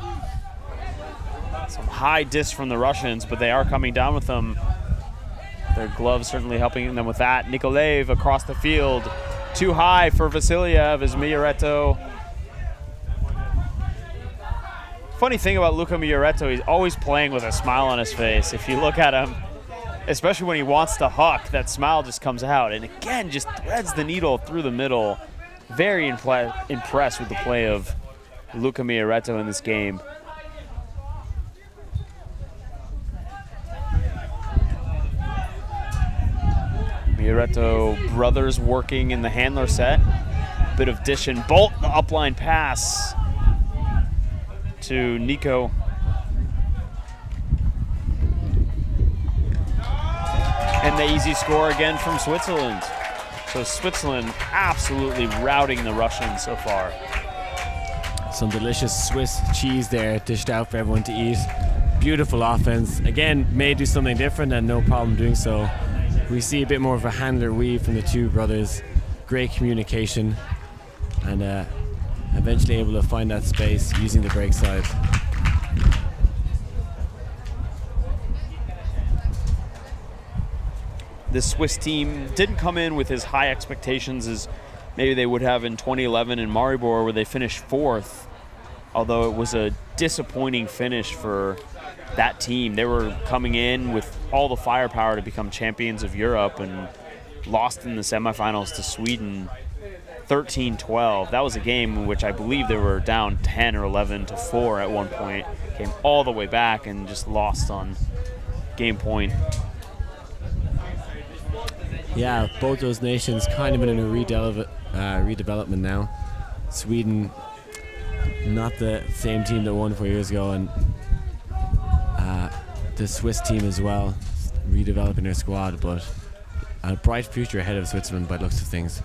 Some high discs from the Russians, but they are coming down with them. Their gloves certainly helping them with that. Nikolaev across the field. Too high for Vasiliev as Mioretto. Funny thing about Luca Mioretto, he's always playing with a smile on his face. If you look at him, especially when he wants to huck, that smile just comes out. And again, just threads the needle through the middle. Very impressed with the play of Luca Mioretto in this game. Mioretto brothers working in the handler set. Bit of dish and bolt, the upline pass to Nico. And the easy score again from Switzerland. So Switzerland absolutely routing the Russians so far. Some delicious Swiss cheese there dished out for everyone to eat. Beautiful offense. Again, may do something different and no problem doing so. We see a bit more of a handler weave from the two brothers. Great communication and eventually able to find that space using the break side. This Swiss team didn't come in with as high expectations as maybe they would have in 2011 in Maribor, where they finished fourth, although it was a disappointing finish for that team. They were coming in with all the firepower to become champions of Europe and lost in the semifinals to Sweden 13-12. That was a game in which I believe they were down 10 or 11 to 4 at one point. Came all the way back and just lost on game point. Yeah, both those nations kind of in a redevelopment now. Sweden, not the same team that won 4 years ago, and the Swiss team as well, redeveloping their squad, but a bright future ahead of Switzerland by the looks of things.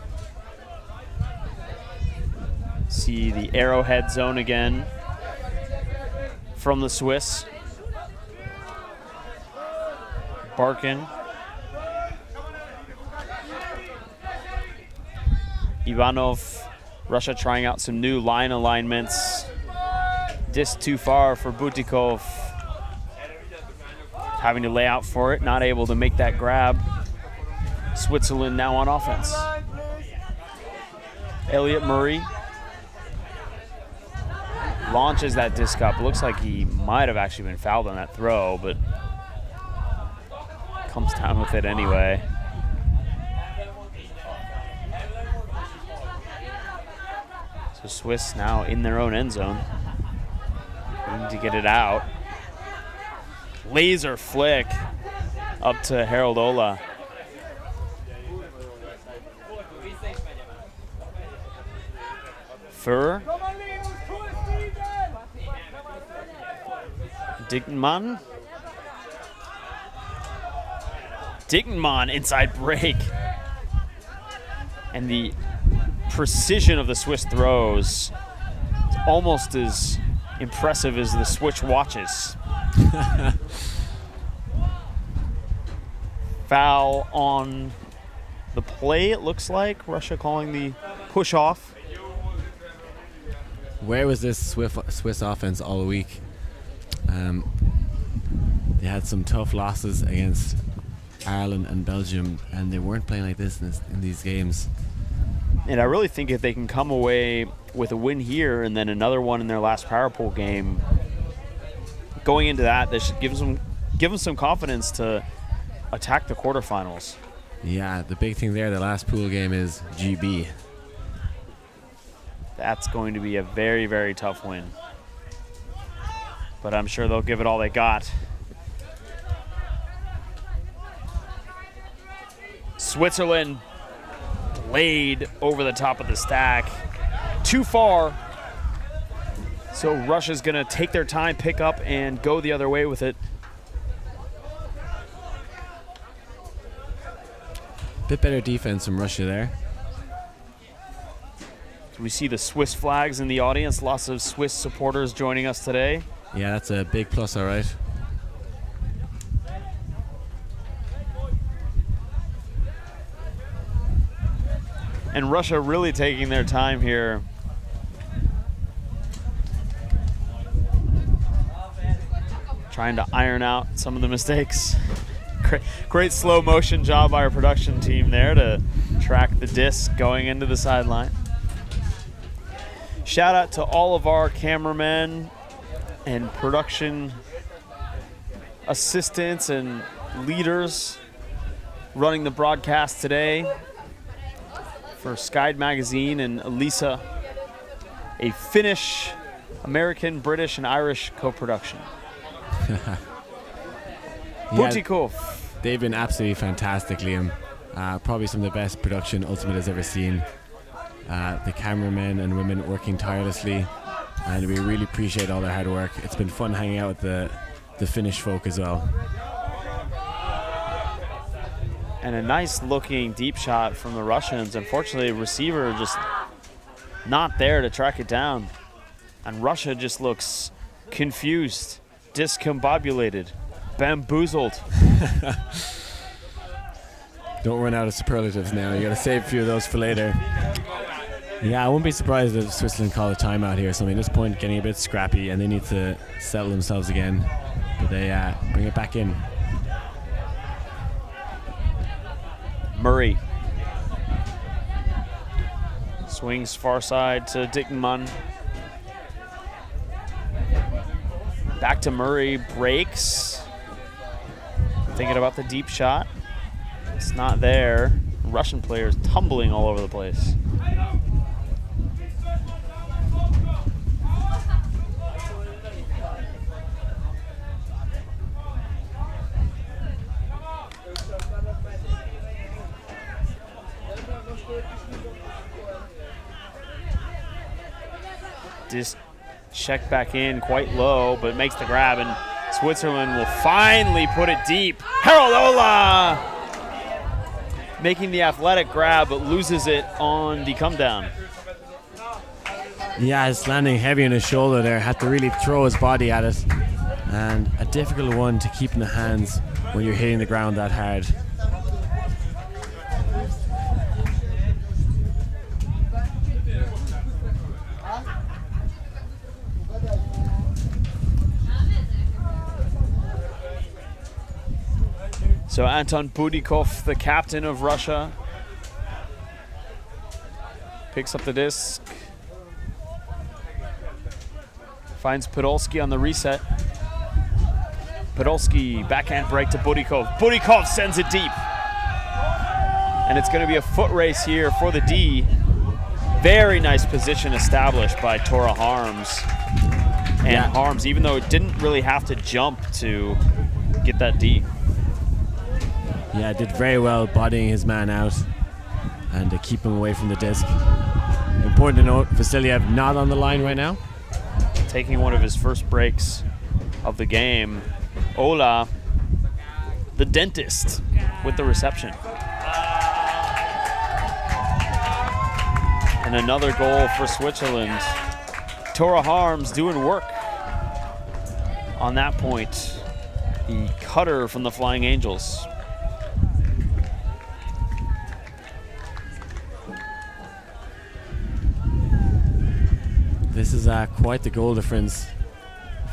See the arrowhead zone again from the Swiss. Vulcun. Ivanov, Russia trying out some new line alignments. Disc too far for Butikov. Having to lay out for it, not able to make that grab. Switzerland now on offense. Elliot Murray launches that disc up. Looks like he might have actually been fouled on that throw, but comes down with it anyway. So Swiss now in their own end zone. Need to get it out. Laser flick up to Harold Ola. Fur. Dickmann. Dickmann inside break. And the precision of the Swiss throws is almost as impressive as the switch watches. Foul on the play, it looks like. Russia calling the push off. Where was this Swiss offense all week? They had some tough losses against Ireland and Belgium, and they weren't playing like this in these games. And I really think if they can come away with a win here and then another one in their last power pool game, going into that, this should give them some confidence to attack the quarterfinals. Yeah, the big thing there, the last pool game is GB. That's going to be a very, very tough win. But I'm sure they'll give it all they got. Switzerland laid over the top of the stack. Too far. So Russia's going to take their time, pick up, and go the other way with it. Bit better defense from Russia there. We see the Swiss flags in the audience. Lots of Swiss supporters joining us today. Yeah, that's a big plus, all right. And Russia really taking their time here. Trying to iron out some of the mistakes. Great slow motion job by our production team there to track the disc going into the sideline. Shout out to all of our cameramen and production assistants and leaders running the broadcast today for Skyd Magazine and Elisa, a Finnish, American, British, and Irish co-production. Butikov. They've been absolutely fantastic, Liam. Probably some of the best production Ultimate has ever seen. The cameramen and women working tirelessly, and we really appreciate all their hard work. It's been fun hanging out with the Finnish folk as well. And a nice looking deep shot from the Russians. Unfortunately, receiver just not there to track it down. And Russia just looks confused, discombobulated, bamboozled. Don't run out of superlatives now. You got to save a few of those for later. Yeah, I wouldn't be surprised if Switzerland call a timeout here or something. At this point, getting a bit scrappy, and they need to settle themselves again. But they bring it back in. Murray swings far side to Dickmann. Back to Murray, breaks. Thinking about the deep shot. It's not there. Russian players tumbling all over the place. Just check back in quite low, but makes the grab, and Switzerland will finally put it deep. Harold Ola making the athletic grab, but loses it on the come down. Yeah, it's landing heavy on his shoulder there. Had to really throw his body at it. And a difficult one to keep in the hands when you're hitting the ground that hard. So Anton Budikov, the captain of Russia, picks up the disc, finds Podolsky on the reset. Podolsky, backhand break to Budikov. Budikov sends it deep. And it's going to be a foot race here for the D. Very nice position established by Tora Harms. And Harms, even though it didn't really have to jump to get that D. Yeah, did very well bodying his man out and to keep him away from the disc. Important to note, Vasiliev not on the line right now. Taking one of his first breaks of the game. Ola, the dentist, with the reception. And another goal for Switzerland. Tora Harms doing work on that point. The cutter from the Flying Angels. This is quite the goal difference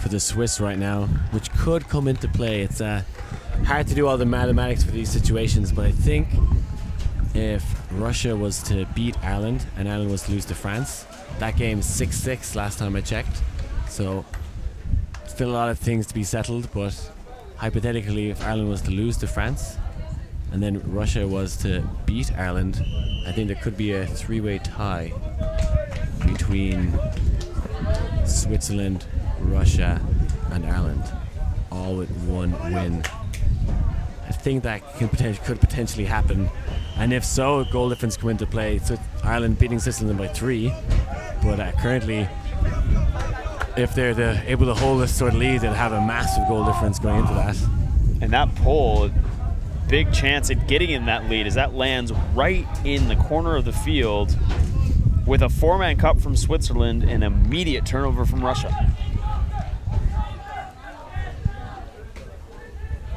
for the Swiss right now, which could come into play. It's hard to do all the mathematics for these situations, but I think if Russia was to beat Ireland and Ireland was to lose to France, that game's 6-6 last time I checked. So still a lot of things to be settled, but hypothetically if Ireland was to lose to France and then Russia was to beat Ireland, I think there could be a three-way tie between Switzerland, Russia and Ireland, all with one win. I think that could potentially happen, and if so, goal difference come into play. So Ireland beating Switzerland by 3, but currently if they're able to hold this sort of lead, they'll have a massive goal difference going into that. And that pole, big chance at getting in that lead as that lands right in the corner of the field with a 4-man cup from Switzerland and immediate turnover from Russia.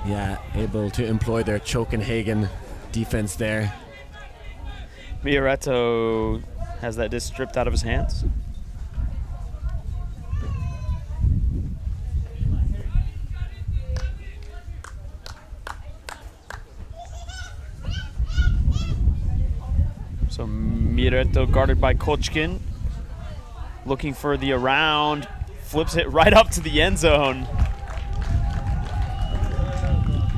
Yeah, able to employ their Copenhagen defense there. Mioretto has that disc stripped out of his hands. So Mioretto guarded by Kochkin, looking for the around, flips it right up to the end zone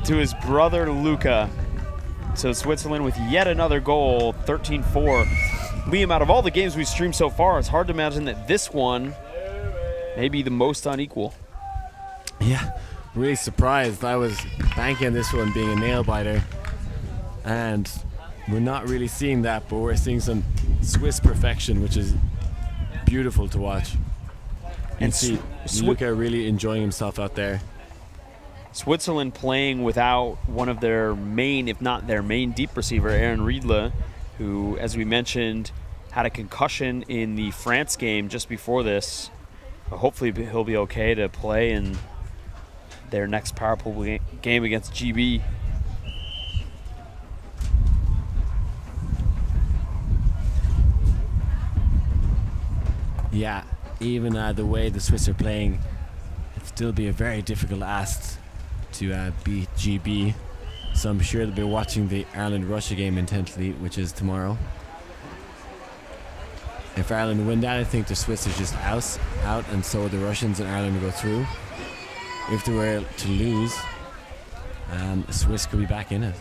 to his brother Luca. So Switzerland with yet another goal, 13-4. Liam, out of all the games we've streamed so far, it's hard to imagine that this one may be the most unequal. Yeah, really surprised. I was banking on this one being a nail biter, and we're not really seeing that, but we're seeing some Swiss perfection, which is beautiful to watch. And see Luca really enjoying himself out there. Switzerland playing without one of their main, if not their main deep receiver, Aaron Riedle, who, as we mentioned, had a concussion in the France game just before this. But hopefully he'll be okay to play in their next power pool game against GB. Yeah, even the way the Swiss are playing, it'd still be a very difficult ask to beat GB. So I'm sure they'll be watching the Ireland-Russia game intently, which is tomorrow. If Ireland win that, I think the Swiss are just out, and so the Russians and Ireland will go through. If they were to lose, the Swiss could be back in it.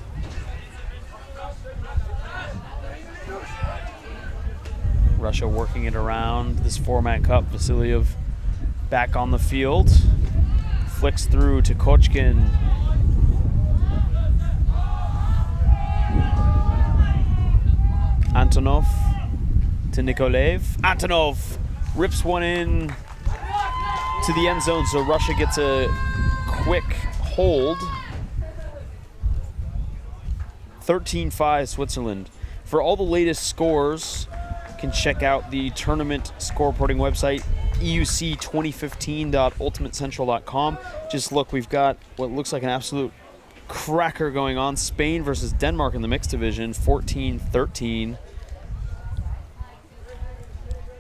Russia working it around this 4-man cup. Vasiliev back on the field. Flicks through to Kochkin. Antonov to Nikolaev. Antonov rips one in to the end zone, so Russia gets a quick hold. 13-5 Switzerland. For all the latest scores, you can check out the tournament score reporting website, euc2015.ultimatecentral.com. Just look, we've got what looks like an absolute cracker going on. Spain versus Denmark in the mixed division, 14-13.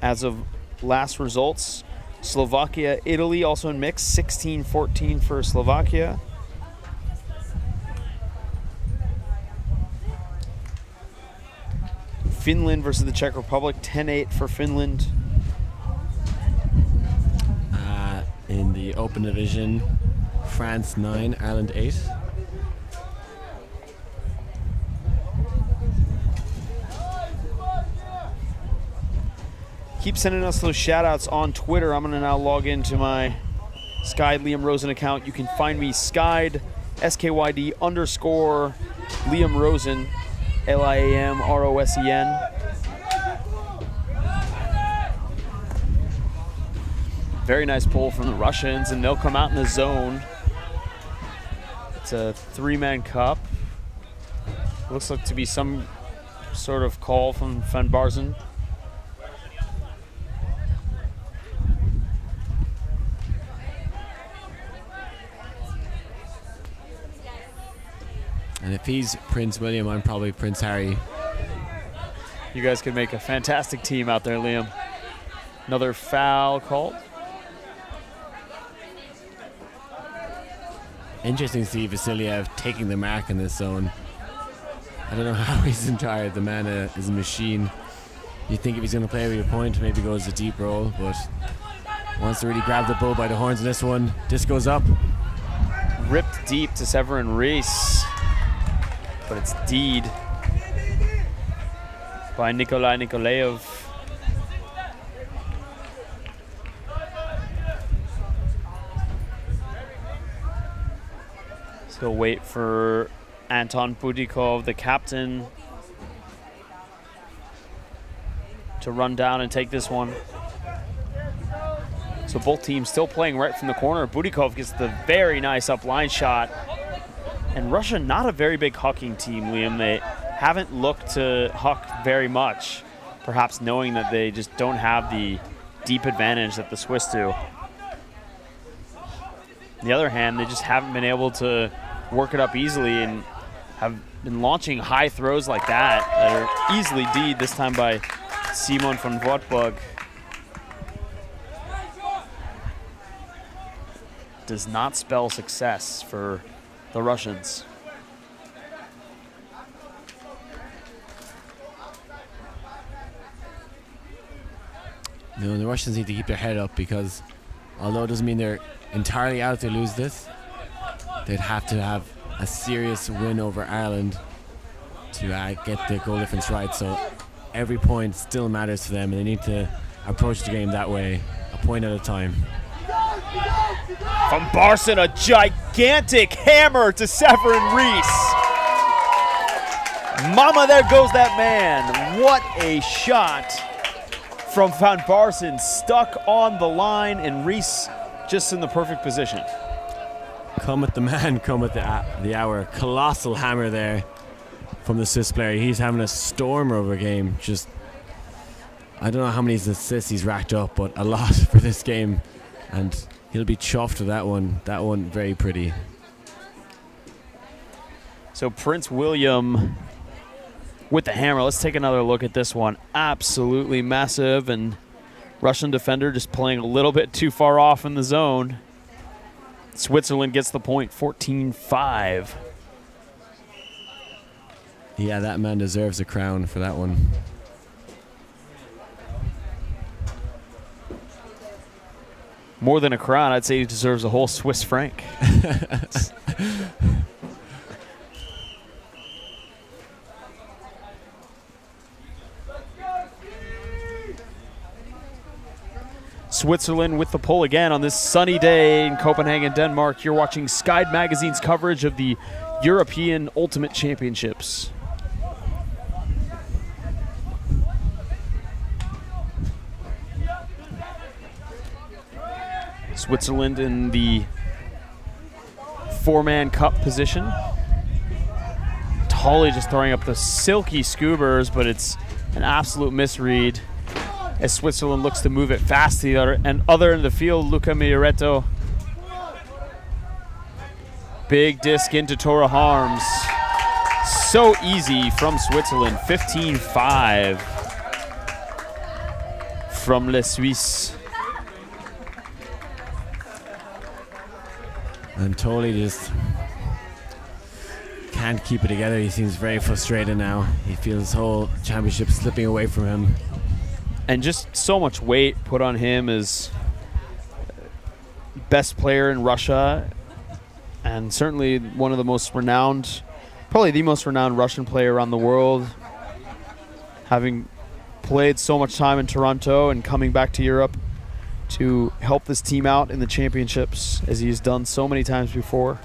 As of last results, Slovakia, Italy also in mix, 16-14 for Slovakia. Finland versus the Czech Republic, 10-8 for Finland. In the open division, France 9, Ireland 8. Keep sending us those shout-outs on Twitter. I'm going to now log into my Skyd Liam Rosen account. You can find me Skyd, SKYD _ Liam Rosen, LIAMROSEN. Very nice pull from the Russians, and they'll come out in the zone. It's a 3-man cup. Looks like to be some sort of call from Van Barsen. And if he's Prince William, I'm probably Prince Harry. You guys could make a fantastic team out there, Liam. Another foul called. Interesting to see Vasiliev taking the mark in this zone. I don't know how he's tired. The man is a machine. You think if he's going to play every point, maybe goes a deep roll, but wants to really grab the bull by the horns in this one. Disc goes up. Ripped deep to Severin Rees, but it's D'd by Nikolai Nikolaev. So he'll wait for Anton Budikov, the captain, to run down and take this one. So both teams still playing right from the corner. Budikov gets the very nice up line shot. And Russia, not a very big hucking team, Liam. They haven't looked to huck very much, perhaps knowing that they just don't have the deep advantage that the Swiss do. On the other hand, they just haven't been able to work it up easily and have been launching high throws like that are easily D'd, this time by Simon van Voortburg. Does not spell success for the Russians. No, the Russians need to keep their head up, because although it doesn't mean they're entirely out if they lose this, they'd have to have a serious win over Ireland to get the goal difference right. So every point still matters to them, and they need to approach the game that way, a point at a time. From Barson, a gigantic hammer to Severin Rees. Mama, there goes that man. What a shot from Van Barsen, stuck on the line, and Rees just in the perfect position. Come at the man, come at the hour. Colossal hammer there from the Swiss player. He's having a stormer of a game. Just, I don't know how many assists he's racked up, but a lot for this game. And he'll be chuffed with that one. That one, very pretty. So Prince William with the hammer. Let's take another look at this one. Absolutely massive, and Russian defender just playing a little bit too far off in the zone. Switzerland gets the point, 14-5. Yeah, that man deserves a crown for that one. More than a crown, I'd say he deserves a whole Swiss franc. Switzerland with the pull again on this sunny day in Copenhagen, Denmark. You're watching Skyd Magazine's coverage of the European Ultimate Championships. Switzerland in the 4-man cup position. Tully just throwing up the silky scoobers, but it's an absolute misread as Switzerland looks to move it fast to the other end of the field. Luca Mioretto. Big disc into Tora Harms. So easy from Switzerland. 15-5 from Les Suisses. And Tully just can't keep it together. He seems very frustrated now. He feels his whole championship slipping away from him. And just so much weight put on him as best player in Russia, and certainly one of the most renowned, probably the most renowned Russian player around the world, having played so much time in Toronto and coming back to Europe to help this team out in the championships, as he's done so many times before.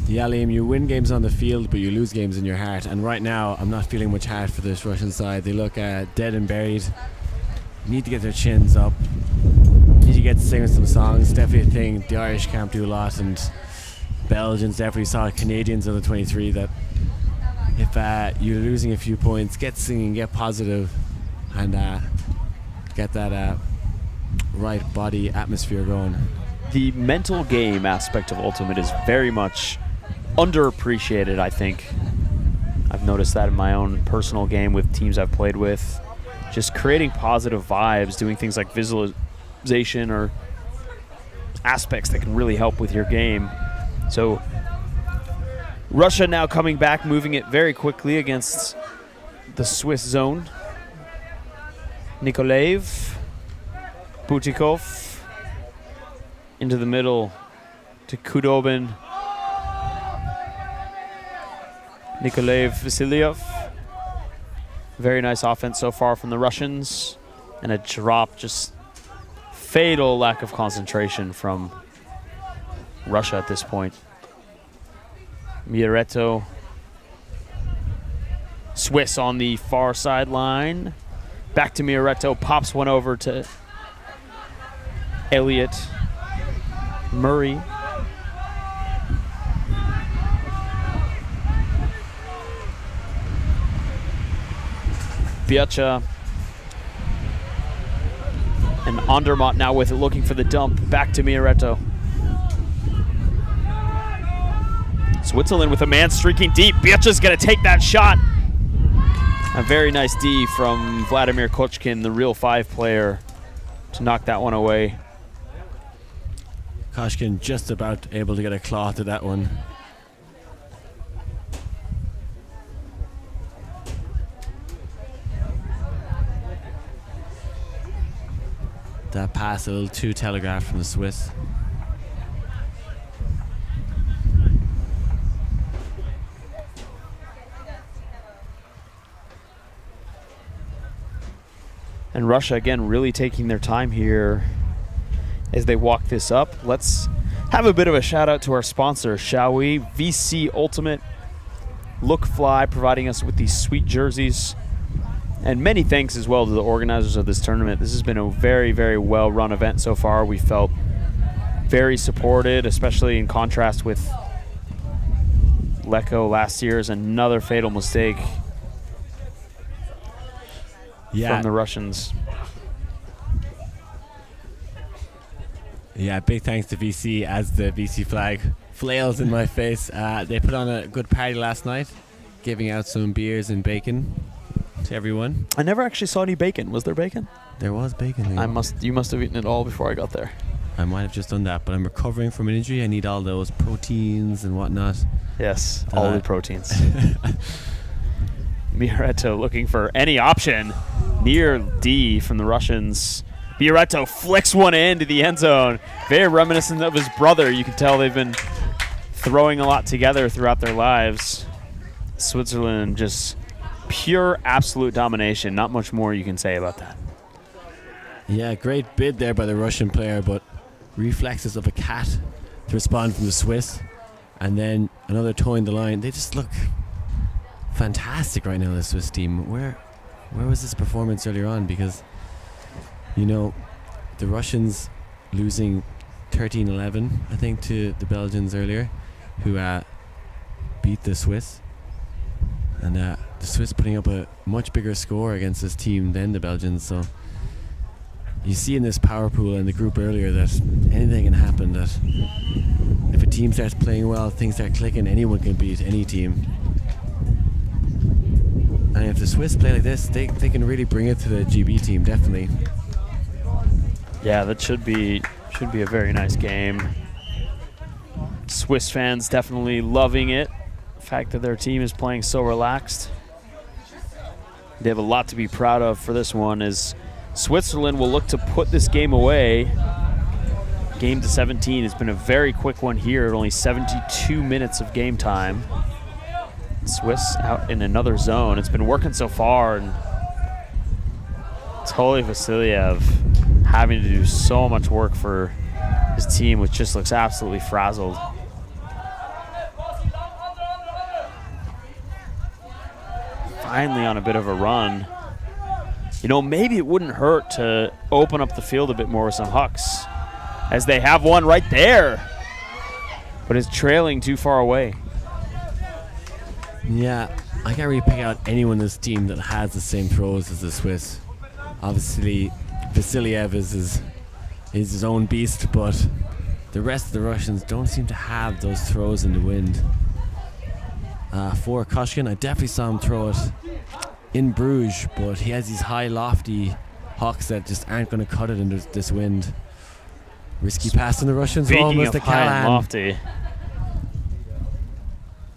Yeah, Liam, you win games on the field, but you lose games in your heart. And right now, I'm not feeling much heart for this Russian side. They look dead and buried. Need to get their chins up. Need to get to sing some songs. Definitely a thing the Irish can't do a lot, and Belgians definitely saw Canadians under 23 that if you're losing a few points, get singing, get positive, and get that right body atmosphere going. The mental game aspect of Ultimate is very much underappreciated, I think. I've noticed that in my own personal game with teams I've played with. Just creating positive vibes, doing things like visualization or aspects that can really help with your game. So Russia now coming back, moving it very quickly against the Swiss zone. Nikolaev, Butikov, into the middle to Kudobin. Nikolaev Vasilyev. Very nice offense so far from the Russians. And a drop, just fatal lack of concentration from Russia at this point. Mioretto. Swiss on the far sideline. Back to Mioretto, pops one over to Elliott. Murray. Biacha. And Andermatt now with it, looking for the dump. Back to Mioretto. Switzerland with a man streaking deep. Biacha's going to take that shot. A very nice D from Vladimir Kochkin, the real 5 player, to knock that one away. Kochkin just about able to get a claw to that one. That pass a little too telegraphed from the Swiss. And Russia, again, really taking their time here as they walk this up. Let's have a bit of a shout out to our sponsor, shall we? VC Ultimate, Look Fly, providing us with these sweet jerseys. And many thanks as well to the organizers of this tournament. This has been a very, very well-run event so far. We felt very supported, especially in contrast with Lecco last year's another fatal mistake from the Russians. Yeah, big thanks to VC as the VC flag flails in my face. They put on a good party last night, giving out some beers and bacon to everyone. I never actually saw any bacon. Was there bacon? There was bacon. You must have eaten it all before I got there. I might have just done that, but I'm recovering from an injury. I need all those proteins and whatnot. Yes, all the proteins. Mioretto looking for any option. Near D from the Russians. Mioretto flicks one into the end zone. Very reminiscent of his brother. You can tell they've been throwing a lot together throughout their lives. Switzerland, just pure absolute domination. Not much more you can say about that. Yeah, great bid there by the Russian player, but reflexes of a cat to respond from the Swiss. And then another towing the line. They just look fantastic right now, the Swiss team. Where was this performance earlier on? Because, you know, the Russians losing 13-11, I think, to the Belgians earlier, who beat the Swiss. And the Swiss putting up a much bigger score against this team than the Belgians. So you see in this power pool in the group earlier that anything can happen. That if a team starts playing well, things start clicking, anyone can beat any team. And if the Swiss play like this, they can really bring it to the GB team, definitely. Yeah, that should be a very nice game. Swiss fans definitely loving it. The fact that their team is playing so relaxed. They have a lot to be proud of for this one, as Switzerland will look to put this game away. Game to 17 has been a very quick one here at only 72 minutes of game time. Swiss out in another zone. It's been working so far, and Toli Vasiliev having to do so much work for his team, which just looks absolutely frazzled. Finally on a bit of a run. You know, maybe it wouldn't hurt to open up the field a bit more with some hucks, as they have one right there, but it's trailing too far away. Yeah, I can't really pick out anyone in this team that has the same throws as the Swiss. Obviously, Vasiliev is his own beast, but the rest of the Russians don't seem to have those throws in the wind. For Koshkin, I definitely saw him throw it in Bruges, but he has these high, lofty hucks that just aren't going to cut it in this wind. Risky pass in the Russians. Speaking of high and lofty,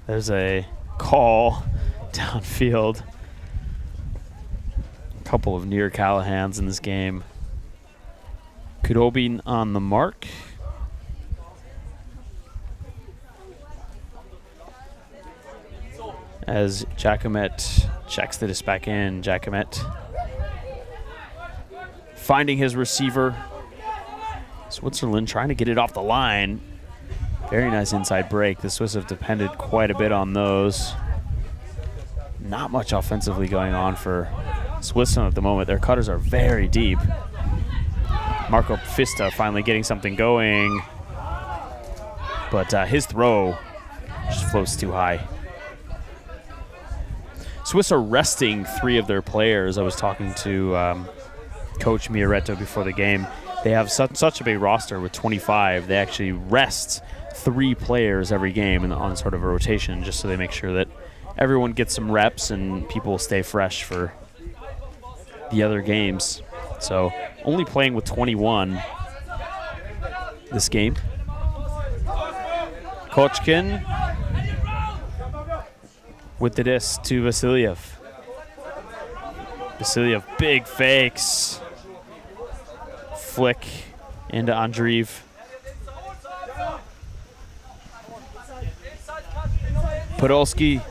there's a call downfield. A couple of near Callahans in this game. Kudobin on the mark. As Giacomet checks the disc back in. Giacomet finding his receiver. Switzerland trying to get it off the line. Very nice inside break. The Swiss have depended quite a bit on those. Not much offensively going on for Switzerland at the moment. Their cutters are very deep. Marco Fista finally getting something going, but his throw just floats too high. Swiss are resting 3 of their players. I was talking to Coach Mioretto before the game. They have such a big roster with 25. They actually rest 3 players every game on sort of a rotation, just so they make sure that everyone gets some reps and people stay fresh for the other games. So only playing with 21 this game. Kochkin with the disc to Vasiliev. Vasiliev, big fakes. Flick into Andreev. Podolski.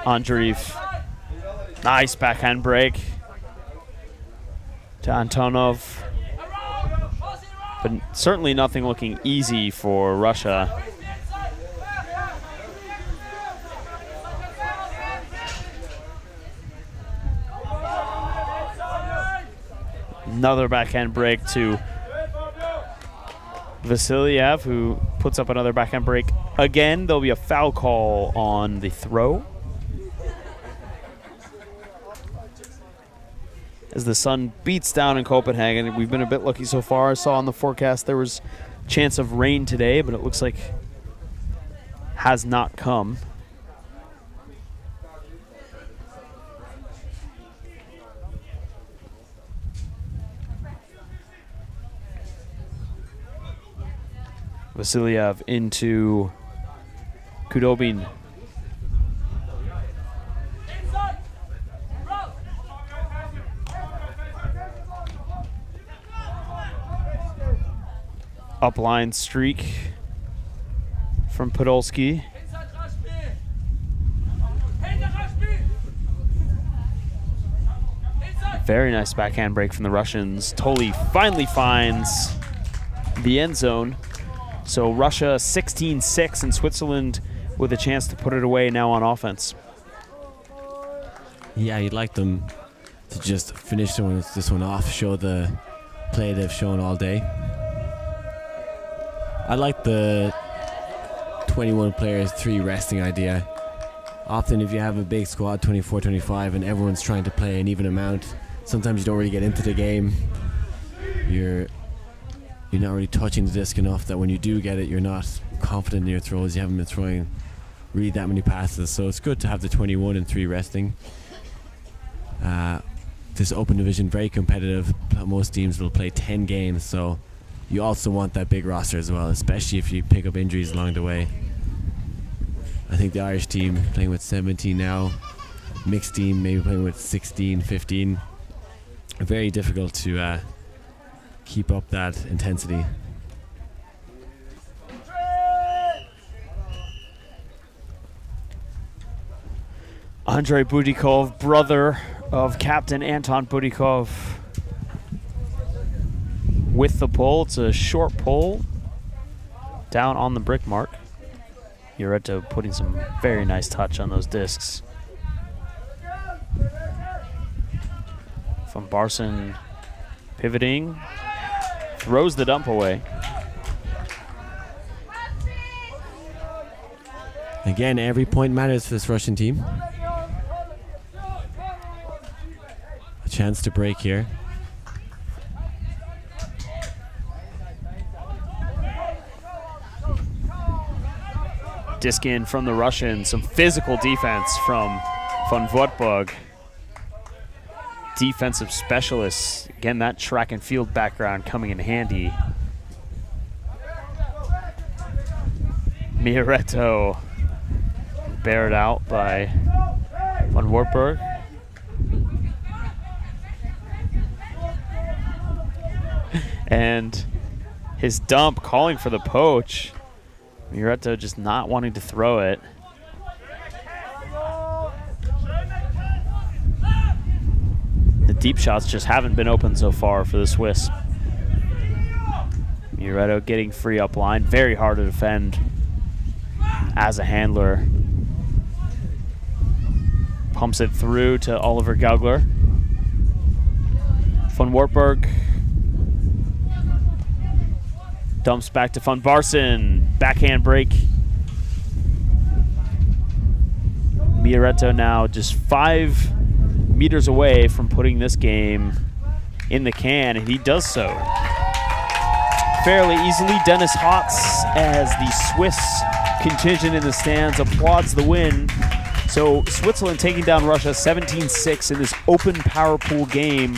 Andreev. Nice backhand break to Antonov. But certainly nothing looking easy for Russia. Another backhand break to Vasiliev, who puts up another backhand break. Again, there'll be a foul call on the throw, as the sun beats down in Copenhagen. We've been a bit lucky so far. I saw on the forecast there was a chance of rain today, but it looks like has not come. Vasiliev into Kudobin. Upline streak from Podolski. Very nice backhand break from the Russians. Toli finally finds the end zone. So Russia 16-6, and Switzerland with a chance to put it away now on offense. Yeah, you'd like them to just finish this one off, show the play they've shown all day. I like the 21 players, 3 resting idea. Often if you have a big squad, 24, 25, and everyone's trying to play an even amount, sometimes you don't really get into the game. You're not really touching the disc enough that when you do get it, you're not confident in your throws. You haven't been throwing really that many passes, so it's good to have the 21 and 3 resting. This open division, very competitive. Most teams will play 10 games, so you also want that big roster as well, especially if you pick up injuries along the way. I think the Irish team playing with 17 now, mixed team maybe playing with 16, 15. Very difficult to keep up that intensity. Andrei Budikov, brother of Captain Anton Budikov, with the pull. It's a short pull down on the brick mark. Ureto putting some very nice touch on those discs. Von Barson pivoting, throws the dump away. Again, every point matters for this Russian team. A chance to break here. Disc in from the Russians, some physical defense from Von Wartburg. Defensive specialists. Again, that track and field background coming in handy. Mioretto bared out by Von Wartburg. And his dump calling for the poach. Mioretto just not wanting to throw it. The deep shots just haven't been open so far for the Swiss. Mioretto getting free up line. Very hard to defend as a handler. Pumps it through to Oliver Gaugler. Von Wartburg dumps back to Von Barson. Backhand break. Mioretto now just 5 meters away from putting this game in the can, and he does so fairly easily. Dennis Hotz, as the Swiss contingent in the stands, applauds the win. So Switzerland taking down Russia 17-6 in this open power pool game.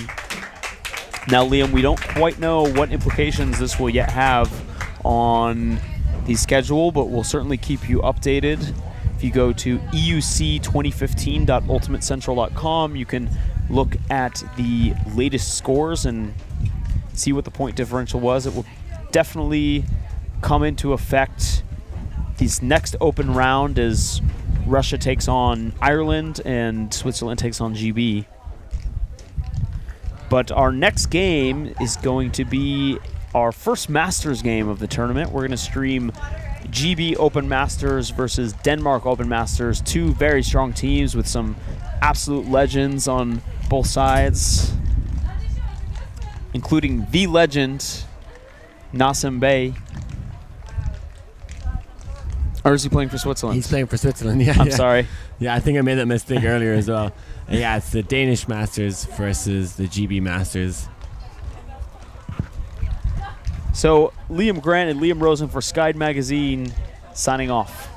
Now, Liam, we don't quite know what implications this will yet have on the schedule, but we'll certainly keep you updated. If you go to euc2015.ultimatecentral.com, you can look at the latest scores and see what the point differential was. It will definitely come into effect this next open round as Russia takes on Ireland and Switzerland takes on GB. But our next game is going to be our first Masters game of the tournament. We're going to stream GB Open Masters versus Denmark Open Masters, 2 very strong teams with some absolute legends on both sides, including the legend, Nassim Bey. Or is he playing for Switzerland? He's playing for Switzerland, yeah. I'm sorry. Yeah, I think I made that mistake earlier as well. Yeah, it's the Danish Masters versus the GB Masters. So Liam Grant and Liam Rosen for Skyd Magazine signing off.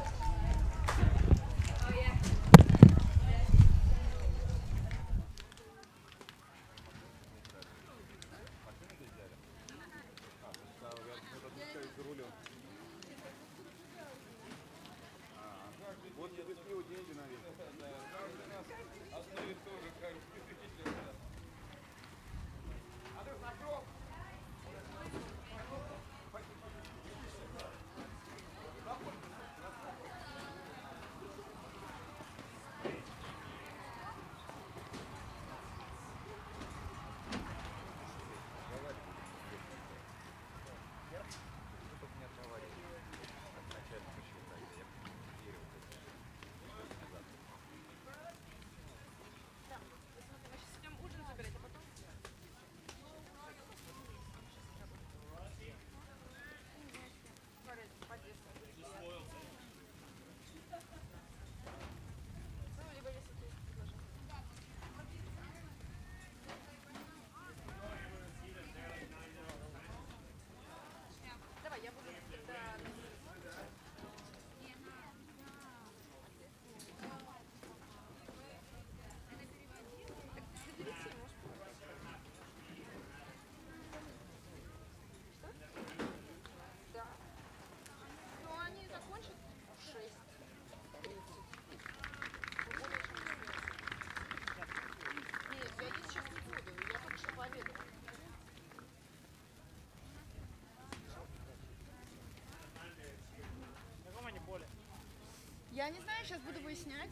Я не знаю, сейчас буду выяснять.